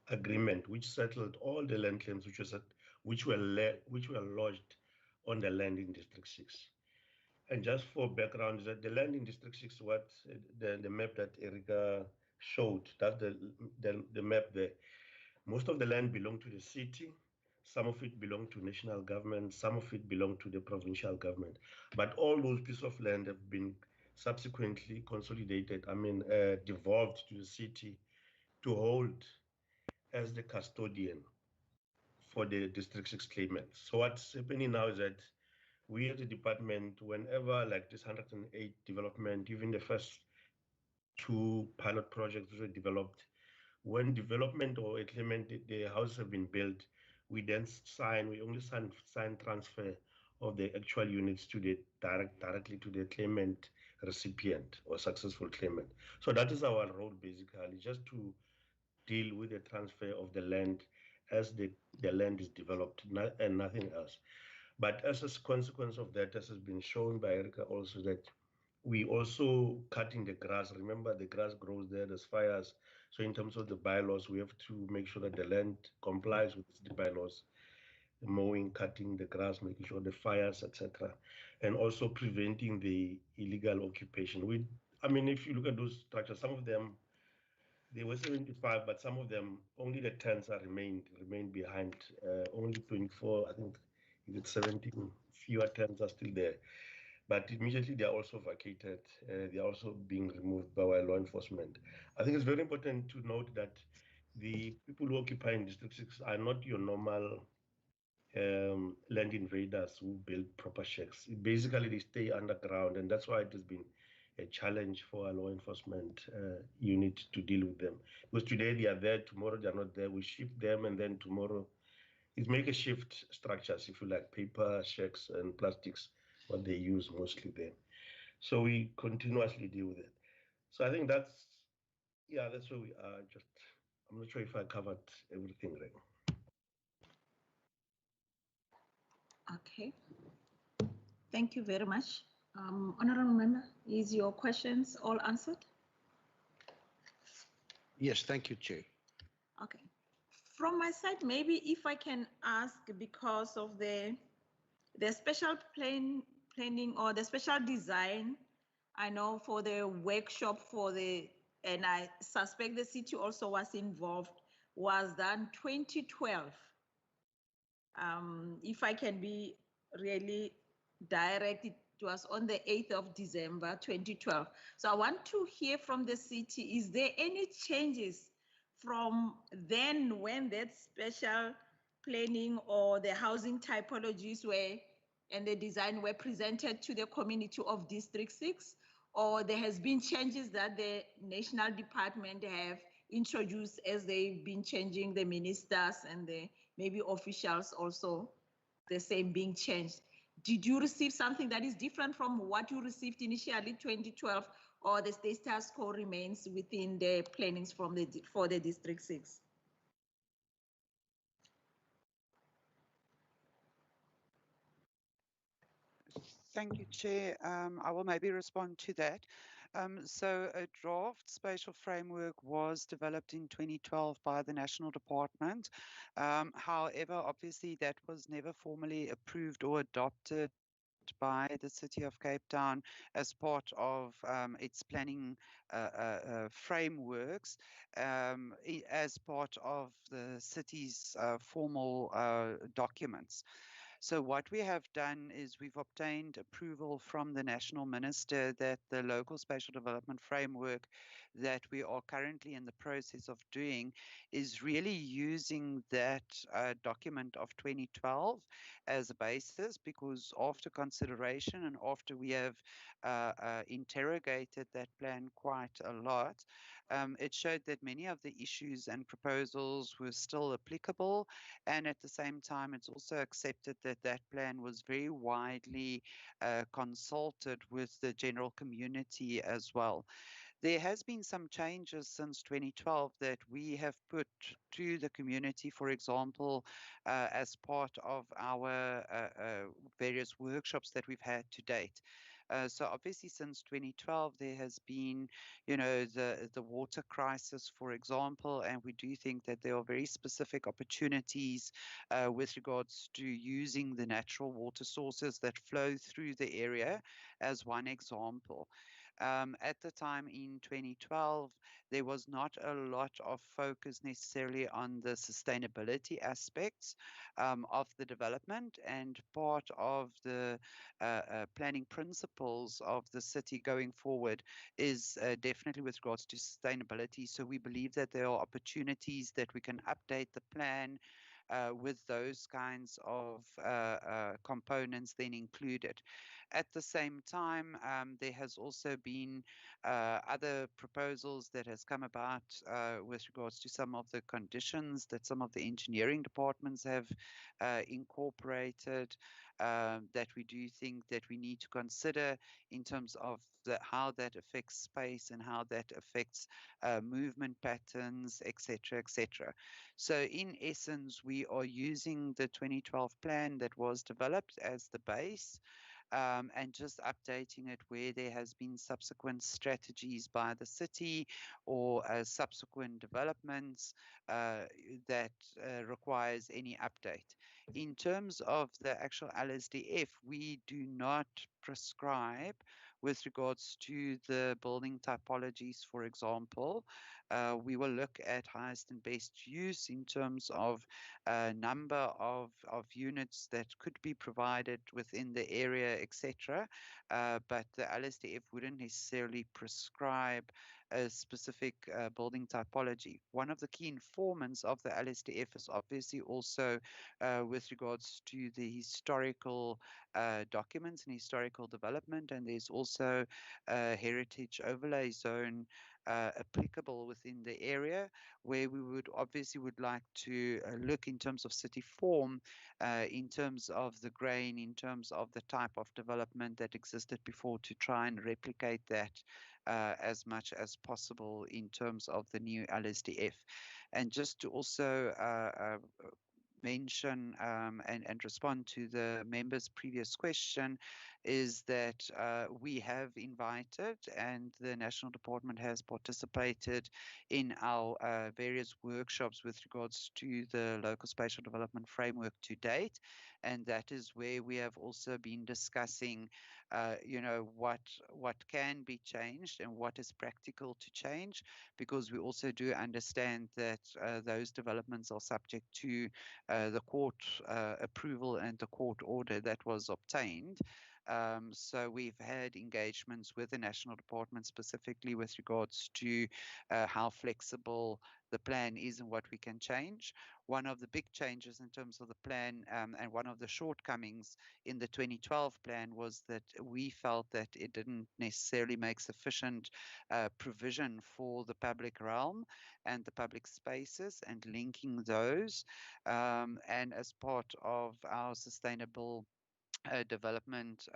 agreement which settled all the land claims which were lodged on the land in District 6. And just for background, is that the land in District 6, what the map that Erica showed, that's the map there. Most of the land belonged to the city, some of it belonged to national government, some of it belonged to the provincial government. But all those pieces of land have been subsequently consolidated, devolved to the city to hold as the custodian for the District 6 claimants. So what's happening now is that we as a department, whenever like this 108 development, even the first 2 pilot projects were developed, when development or a claimant, the houses have been built, we then only sign transfer of the actual units to the directly to the claimant recipient or successful claimant. So that is our role basically, just to deal with the transfer of the land as the land is developed and nothing else. But as a consequence of that, as has been shown by Erica also, that we also cutting the grass. Remember, the grass grows there, there's fires. So in terms of the bylaws, we have to make sure that the land complies with the bylaws, the mowing, cutting the grass, making sure the fires, etc. And also preventing the illegal occupation. If you look at those structures, some of them, they were 75, but some of them, only the tents are remained behind. Only 24, I think, is it 17? Fewer tents are still there. But immediately they are also vacated. They are also being removed by our law enforcement. I think it's very important to note that the people who occupy in District 6 are not your normal land invaders who build proper shacks. Basically, they stay underground, and that's why it has been a challenge for our law enforcement unit to deal with them. Because today they are there, tomorrow they are not there. We shift them, and then tomorrow it's makeshift structures, if you like, paper shacks and plastics, what they use mostly there. So we continuously deal with it. So I think that's where we are. I'm not sure if I covered everything right. Okay. Thank you very much. Honorable Member, is your questions all answered? Yes, thank you, Chair. Okay. From my side, maybe if I can ask, because of the special planning or the special design, I know for the workshop and I suspect the city also was involved, was done 2012. If I can be really direct, it was on the 8th of December 2012. So I want to hear from the city, is there any changes from then when that special planning or the housing typologies were and the design were presented to the community of District 6? Or there has been changes that the national department have introduced as they've been changing the ministers and the maybe officials also the same being changed? Did you receive something that is different from what you received initially 2012, or the status quo remains within the plannings from for the District 6? Thank you, Chair. I will maybe respond to that. So a draft spatial framework was developed in 2012 by the National Department. However, obviously that was never formally approved or adopted by the City of Cape Town as part of its planning frameworks as part of the city's formal documents. So what we have done is we've obtained approval from the National Minister that the local spatial development framework that we are currently in the process of doing is really using that document of 2012 as a basis, because after consideration and after we have interrogated that plan quite a lot, it showed that many of the issues and proposals were still applicable, and at the same time it's also accepted that that plan was very widely consulted with the general community as well. There has been some changes since 2012 that we have put to the community, for example, as part of our various workshops that we've had to date. So obviously since 2012, there has been, the water crisis, for example, and we do think that there are very specific opportunities with regards to using the natural water sources that flow through the area as one example. At the time in 2012, there was not a lot of focus necessarily on the sustainability aspects of the development, and part of the planning principles of the city going forward is definitely with regards to sustainability. So we believe that there are opportunities that we can update the plan with those kinds of components then included. At the same time, there has also been other proposals that has come about with regards to some of the conditions that some of the engineering departments have incorporated that we do think that we need to consider in terms of how that affects space and how that affects movement patterns, etc., etc. So in essence, we are using the 2012 plan that was developed as the base, and just updating it where there has been subsequent strategies by the city or subsequent developments that requires any update. In terms of the actual LSDF, we do not prescribe with regards to the building typologies, for example. We will look at highest and best use in terms of number of units that could be provided within the area, etc. But the LSDF wouldn't necessarily prescribe a specific building typology. One of the key informants of the LSDF is obviously also with regards to the historical documents and historical development, and there's also a heritage overlay zone applicable within the area, where we would obviously like to look in terms of city form, in terms of the grain, in terms of the type of development that existed before, to try and replicate that as much as possible in terms of the new LSDF. And just to also mention and respond to the member's previous question is that we have invited, and the National Department has participated in our various workshops with regards to the local spatial development framework to date, and that is where we have also been discussing what can be changed and what is practical to change, because we also do understand that those developments are subject to the court approval and the court order that was obtained. So we've had engagements with the National Department specifically with regards to how flexible the plan is and what we can change. One of the big changes in terms of the plan and one of the shortcomings in the 2012 plan was that we felt that it didn't necessarily make sufficient provision for the public realm and the public spaces and linking those. And as part of our sustainable development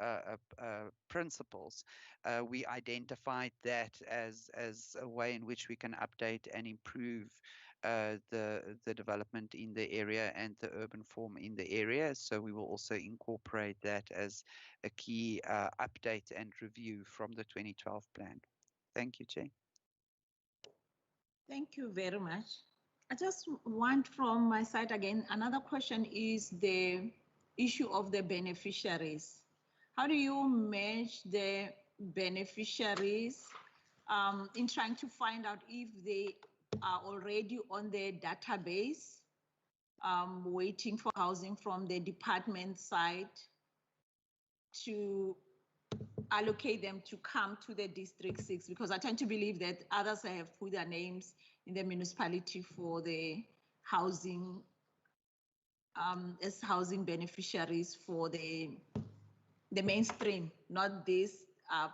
principles, we identified that as a way in which we can update and improve the development in the area and the urban form in the area. So we will also incorporate that as a key update and review from the 2012 plan. Thank you, Chair. Thank you very much. I just want from my side again, another question is the issue of the beneficiaries. How do you manage the beneficiaries in trying to find out if they are already on the database, waiting for housing from the department side to allocate them to come to the District 6? Because I tend to believe that others have put their names in the municipality for the housing, as housing beneficiaries for the mainstream, not this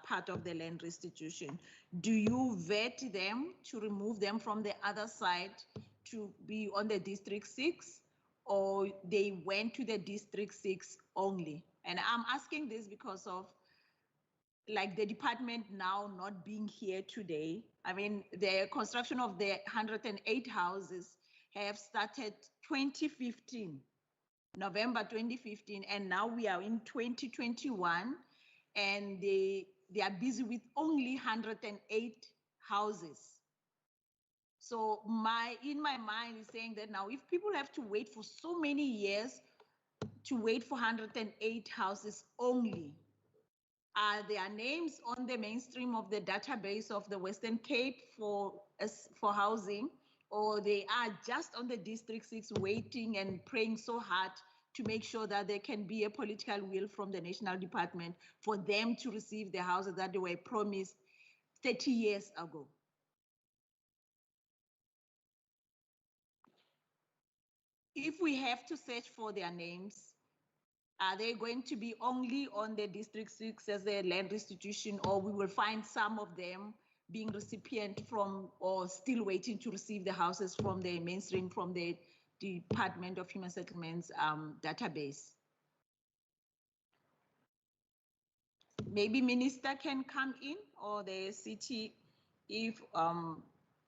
part of the land restitution. Do you vet them to remove them from the other side to be on the District 6, or they went to the District 6 only? And I'm asking this because of like the department now not being here today. I mean, the construction of the 108 houses have started 2015. November 2015, and now we are in 2021, and they are busy with only 108 houses. So in my mind is saying that now if people have to wait for so many years to wait for 108 houses only, are their names on the mainstream of the database of the Western Cape for housing, or they are just on the District 6 waiting and praying so hard to make sure that there can be a political will from the National Department for them to receive the houses that they were promised 30 years ago? If we have to search for their names, are they going to be only on the District 6 as a land restitution, or we will find some of them being recipient from or still waiting to receive the houses from the mainstream, from the Department of Human Settlements database? Maybe Minister can come in, or the city, if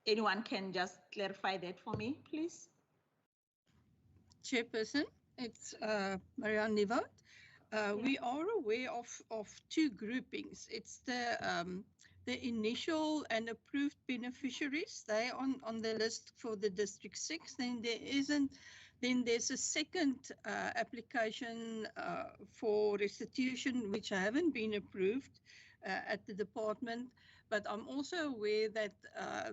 anyone can just clarify that for me, please. Chairperson, it's Marianne Nieuwoud. We are aware of two groupings. It's the initial and approved beneficiaries. They are on the list for the District 6. Then there's a second application for restitution which haven't been approved at the department. But I'm also aware that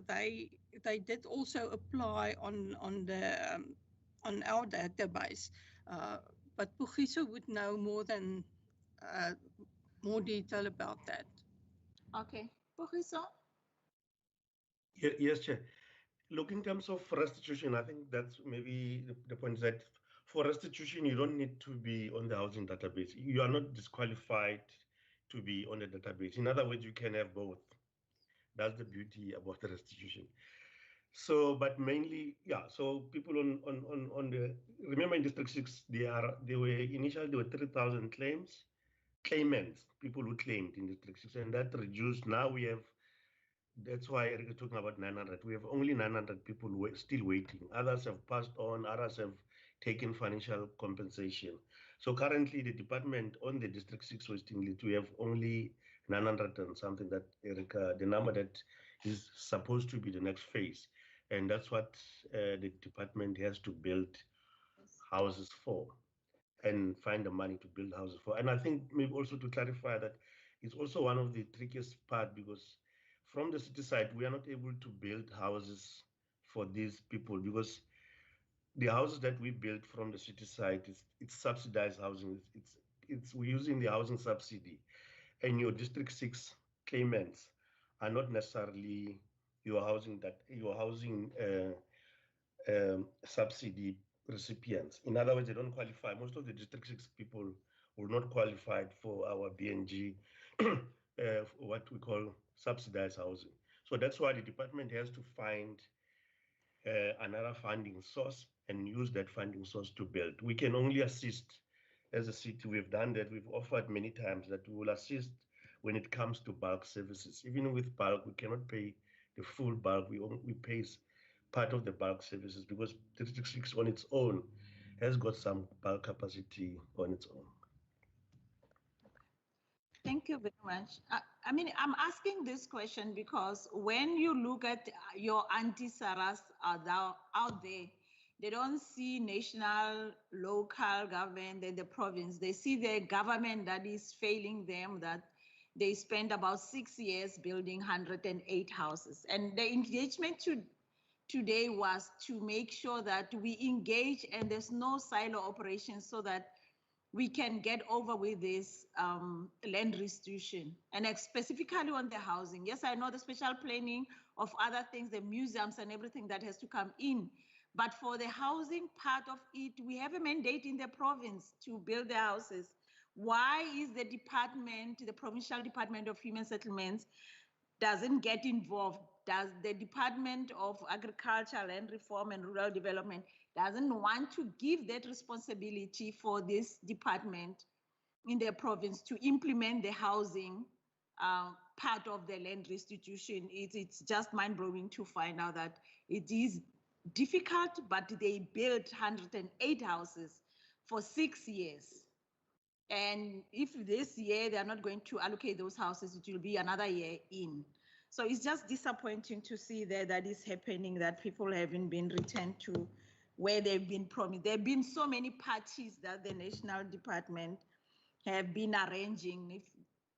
they did also apply on our database. But Pugiso would know more detail about that. Okay, Pugiso? Yes, Chair. Look, in terms of restitution, I think that's maybe the point is that for restitution, you don't need to be on the housing database. You are not disqualified to be on the database. In other words, you can have both. That's the beauty about the restitution. So, but mainly, yeah, so people on the, remember in District 6, initially there were 3,000 claimants, people who claimed in District 6, and that reduced. Now we have, that's why Eric is talking about 900. We have only 900 people who are still waiting. Others have passed on, others have taken financial compensation. So currently the department on the District 6 waiting list, we have only 900 and something, that Erica, the number that is supposed to be the next phase. And that's what the department has to build houses for and find the money to build houses for. And I think maybe also to clarify that It's also one of the trickiest part because from the city side, we are not able to build houses for these people because the houses that we build from the city side it's subsidized housing. We're using the housing subsidy, and your District 6 claimants are not necessarily your housing subsidy recipients. In other words, they don't qualify. Most of the District 6 people will not qualify for our BNG, what we call subsidized housing. So that's why the department has to find another funding source and use that funding source to build. We can only assist as a city. We've done that. We've offered many times that we will assist when it comes to bulk services. Even with bulk, we cannot pay the full bulk. We pay part of the bulk services because District 6 on its own has got some bulk capacity on its own. Thank you very much. I mean, I'm asking this question because when you look at your anti-Saras out there, they don't see national, local government and the province. They see the government that is failing them, that they spent about 6 years building 108 houses. And the engagement today was to make sure that we engage and there's no silo operation so that we can get over with this land restitution, and specifically on the housing. Yes, I know the special planning of other things, the museums and everything that has to come in. But for the housing part of it, we have a mandate in the province to build the houses. Why is the department, the Provincial Department of Human Settlements, doesn't get involved? Does the Department of Agriculture, Land Reform and Rural Development doesn't want to give that responsibility for this department in the province to implement the housing part of the land restitution? It's just mind-blowing to find out that it is difficult, but they built 108 houses for 6 years. And if this year they're not going to allocate those houses, it will be another year in. So it's just disappointing to see that is happening, that people haven't been returned to where they've been promised. There have been so many parties that the national department have been arranging.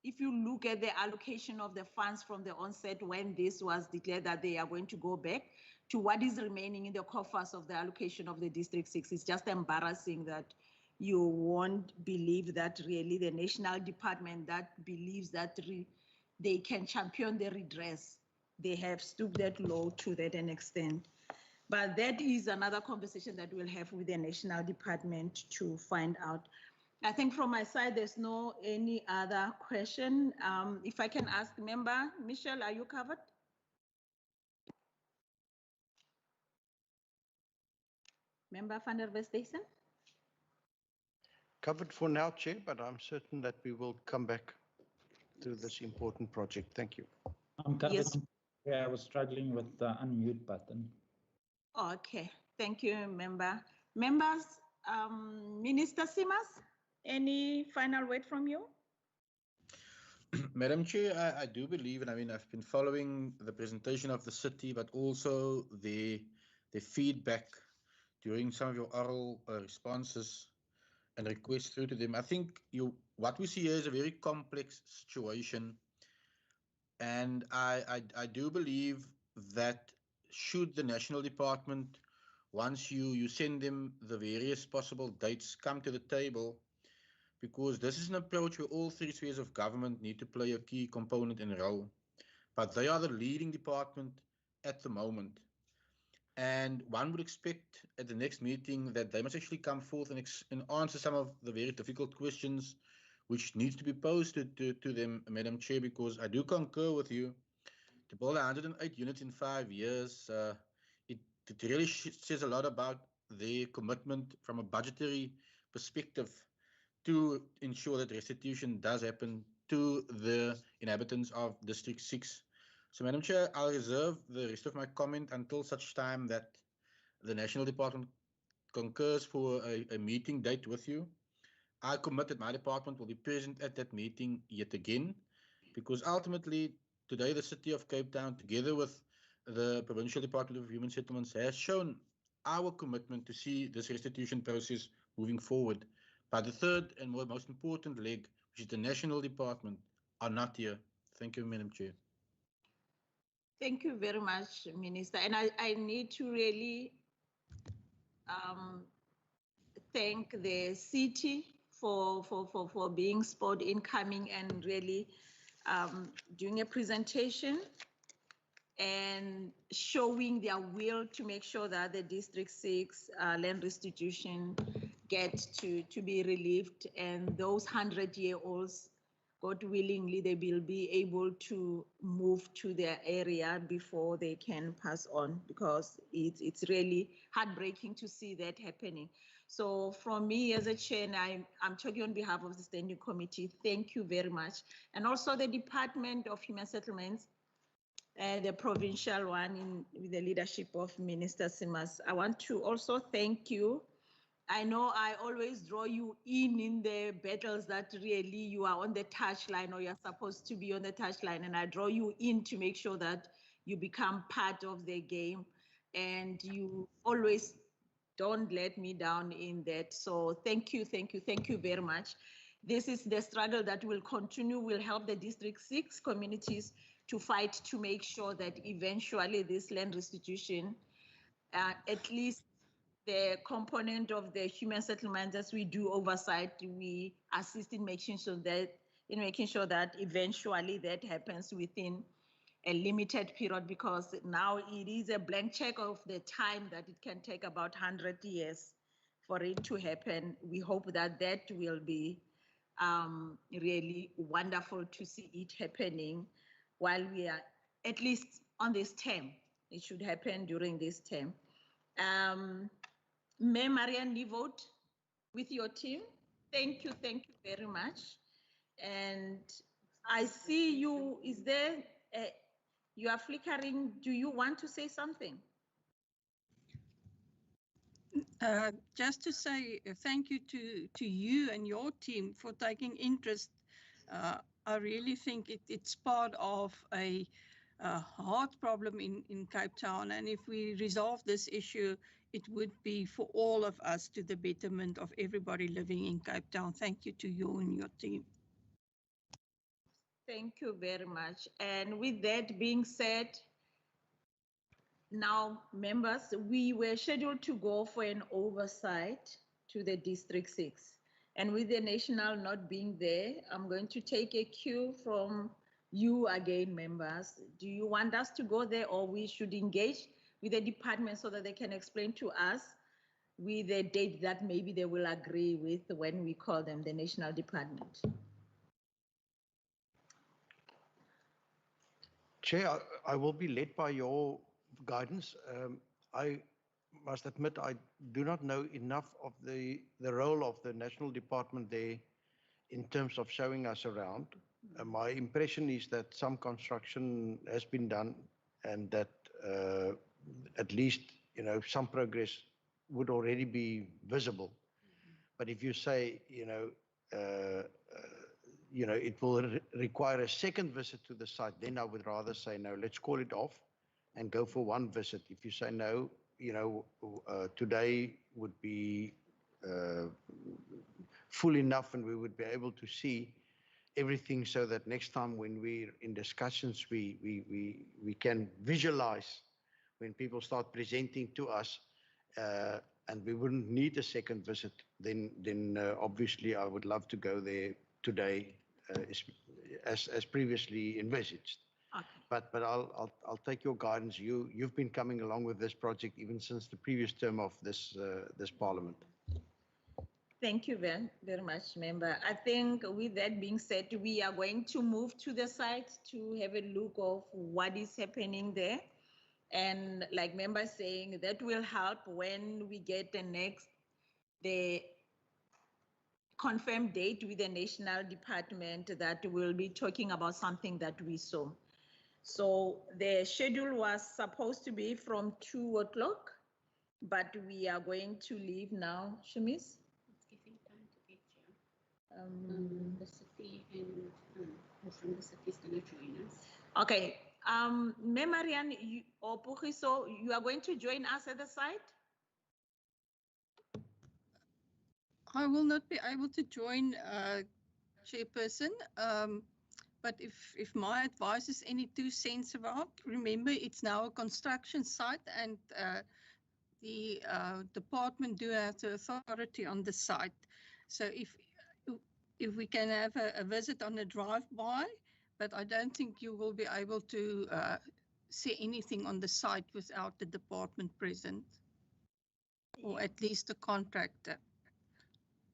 If you look at the allocation of the funds from the onset when this was declared that they are going to go back to what is remaining in the coffers of the allocation of the District 6, it's just embarrassing that you won't believe that really the national department that believes that they can champion the redress, they have stooped that low to that an extent. But that is another conversation that we'll have with the national department to find out. I think from my side, there's no any other question. If I can ask member, Michelle, are you covered? Member van der Westhuizen? Covered for now, Chair, but I'm certain that we will come back to this important project. Thank you. I'm covered. Yes. Yeah, I was struggling with the unmute button. Okay, thank you, member. Members, Minister Simas, any final word from you? Madam Chair, I do believe, and I mean, I've been following the presentation of the city, but also the feedback during some of your oral responses and requests through to them. I think what we see here is a very complex situation, and I do believe that should the National Department, once you send them the various possible dates, come to the table, because this is an approach where all three spheres of government need to play a key component and role. But they are the leading department at the moment. And one would expect at the next meeting that they must actually come forth and answer some of the very difficult questions which needs to be posed to them, Madam Chair, because I do concur with you. To build 108 units in 5 years, it really says a lot about their commitment from a budgetary perspective to ensure that restitution does happen to the inhabitants of District 6. So, Madam Chair, I'll reserve the rest of my comment until such time that the National Department concurs for a meeting date with you. I commit that my department will be present at that meeting yet again, because ultimately, today the City of Cape Town, together with the Provincial Department of Human Settlements, has shown our commitment to see this restitution process moving forward. But the third and most important leg, which is the National Department, are not here. Thank you, Madam Chair. Thank you very much, Minister. And I need to really thank the city for being spot in coming and really doing a presentation and showing their will to make sure that the District 6 land restitution get to be relieved, and those 100-year-olds, God willingly, they will be able to move to their area before they can pass on, because it's really heartbreaking to see that happening. So from me as a chair, and I'm talking on behalf of the Standing Committee, thank you very much. And also the Department of Human Settlements, the provincial one with the leadership of Minister Simas. I want to also thank you. I know I always draw you in the battles that really you are on the touchline, or you're supposed to be on the touchline, and I draw you in to make sure that you become part of the game, and you always don't let me down in that. So thank you very much. This is the struggle that will continue, will help the District 6 communities to fight to make sure that eventually this land restitution, at least the component of the human settlements, as we do oversight, we assist in making sure that eventually that happens within a limited period, because now it is a blank check of the time that it can take about 100 years for it to happen. We hope that that will be really wonderful to see it happening while we are at least on this term. It should happen during this term. May Marianne Nivote, with your team, thank you very much. And I see you, is there, you are flickering, do you want to say something? Just to say thank you to you and your team for taking interest. I really think it's part of a hard problem in Cape Town, and if we resolve this issue, it would be for all of us to the betterment of everybody living in Cape Town. Thank you to you and your team. Thank you very much. And with that being said, now, members, we were scheduled to go for an oversight to the District 6. And with the national not being there, I'm going to take a cue from you again, members. Do you want us to go there, or we should engage with the department so that they can explain to us with a date that maybe they will agree with when we call them, the national department? Chair, I will be led by your guidance. I must admit I do not know enough of the role of the national department there in terms of showing us around. My impression is that some construction has been done, and that at least some progress would already be visible. But if you say it will require a second visit to the site, then I would rather say no, let's call it off and go for one visit. If you say no, today would be full enough, and we would be able to see everything, so that next time when we're in discussions, we can visualize when people start presenting to us, and we wouldn't need a second visit. Then obviously I would love to go there today, as previously envisaged. Okay. But I'll take your guidance. You've been coming along with this project even since the previous term of this Parliament. Thank you very much, member. I think with that being said, we are going to move to the site to have a look of what is happening there. And like member saying, that will help when we get the confirmed date with the national department that will be talking about something that we saw. So the schedule was supposed to be from 2 o'clock, but we are going to leave now. Shamis? The city and from the city is going to join us. Okay. Marianne or Pugiso, you are going to join us at the site? I will not be able to join, Chairperson. but if my advice is any 2 cents about, remember it's now a construction site, and the department do have the authority on the site. So if we can have a visit on a drive-by, but I don't think you will be able to see anything on the site without the department present, or at least the contractor.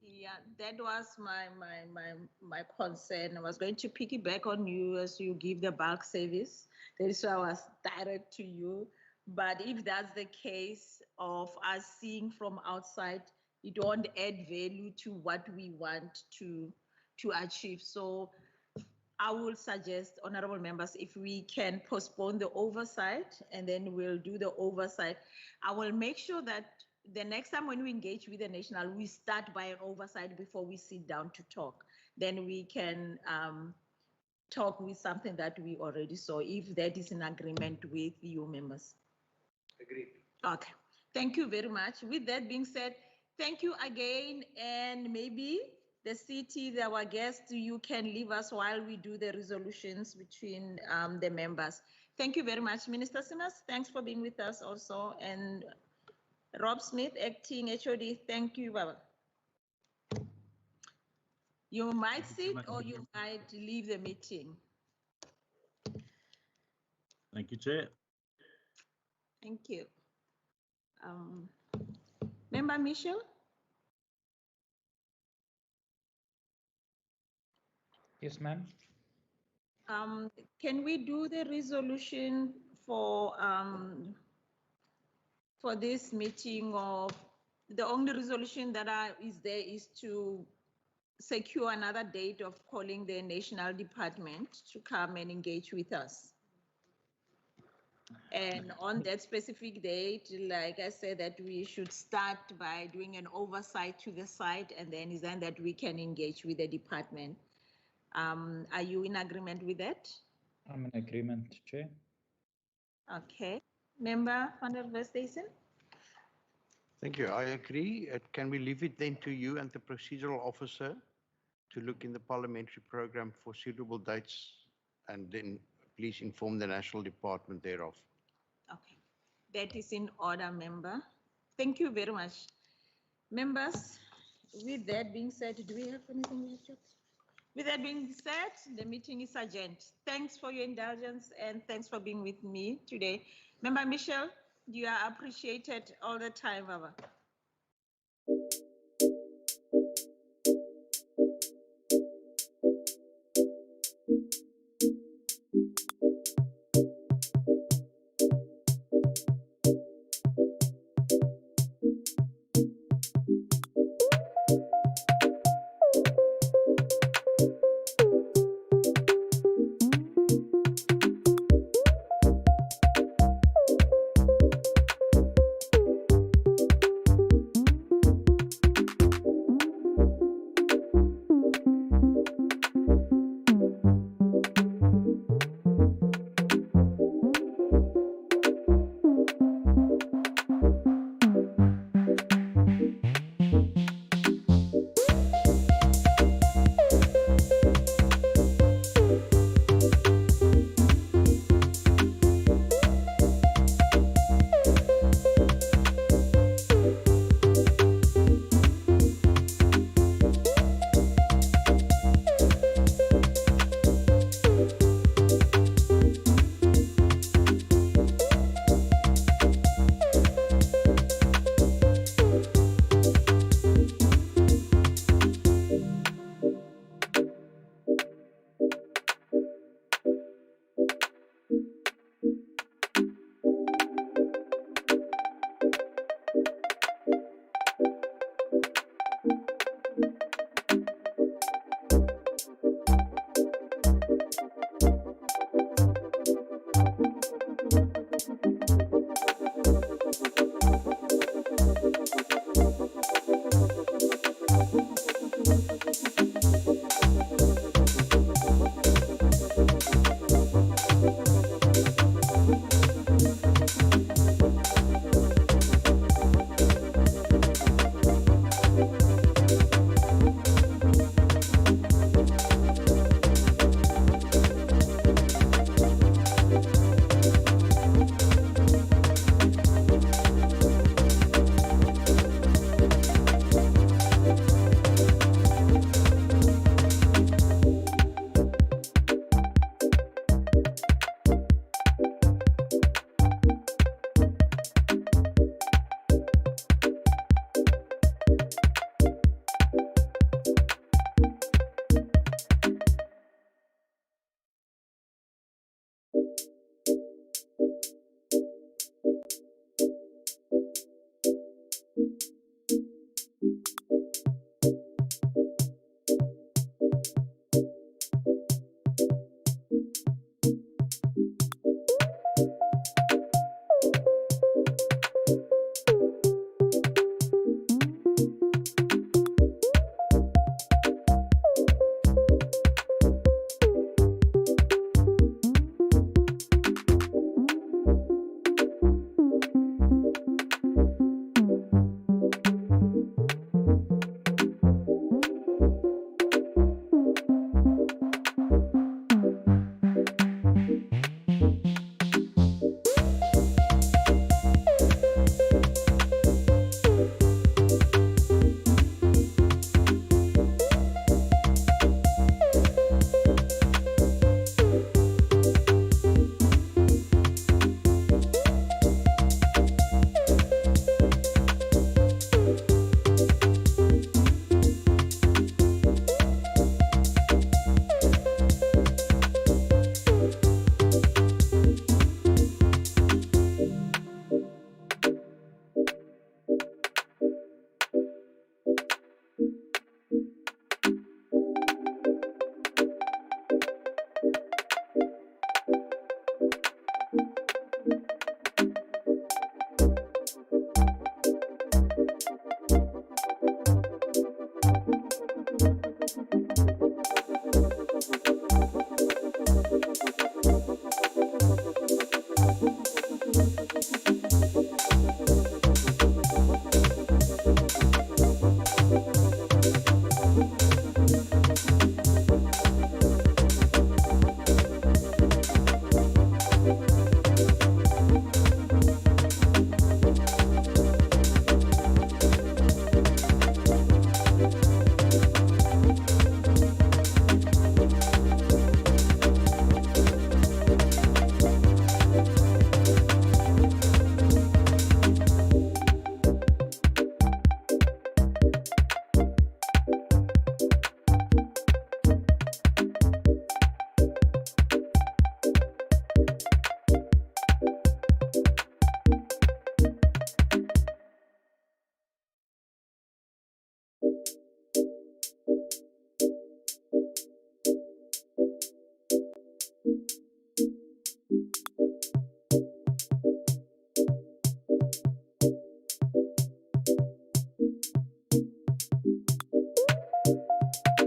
Yeah, that was my concern. I was going to piggyback on you as you give the bulk service. That is why I was direct to you. But if that's the case of us seeing from outside, it won't add value to what we want to achieve. So I will suggest, honorable members, if we can postpone the oversight and then we'll do the oversight. I will make sure that the next time when we engage with the national, we start by an oversight before we sit down to talk. Then we can talk with something that we already saw, if that is in agreement with you members. Agreed. Okay, thank you very much. With that being said, thank you again, and maybe the city, our guests, you can leave us while we do the resolutions between the members. Thank you very much, Minister Simmers. Thanks for being with us also. And Rob Smith, acting HOD, thank you, Baba. You might sit or you might leave the meeting. Thank you, Chair. Thank you. Member Michel? Yes, ma'am. Can we do the resolution for this meeting? Of the only resolution that is there is to secure another date of calling the national department to come and engage with us. And on that specific date, like I said, that we should start by doing an oversight to the site, and then is then that we can engage with the department. Are you in agreement with that? I'm in agreement, Chair. Okay. Member van der Westhuizen? Thank you. I agree. Can we leave it then to you and the procedural officer to look in the parliamentary program for suitable dates, and then please inform the national department thereof. Okay. That is in order, member. Thank you very much. Members, with that being said, do we have anything we have to? With that being said, the meeting is adjourned. Thanks for your indulgence and thanks for being with me today. Member Michel, you are appreciated all the time, Baba.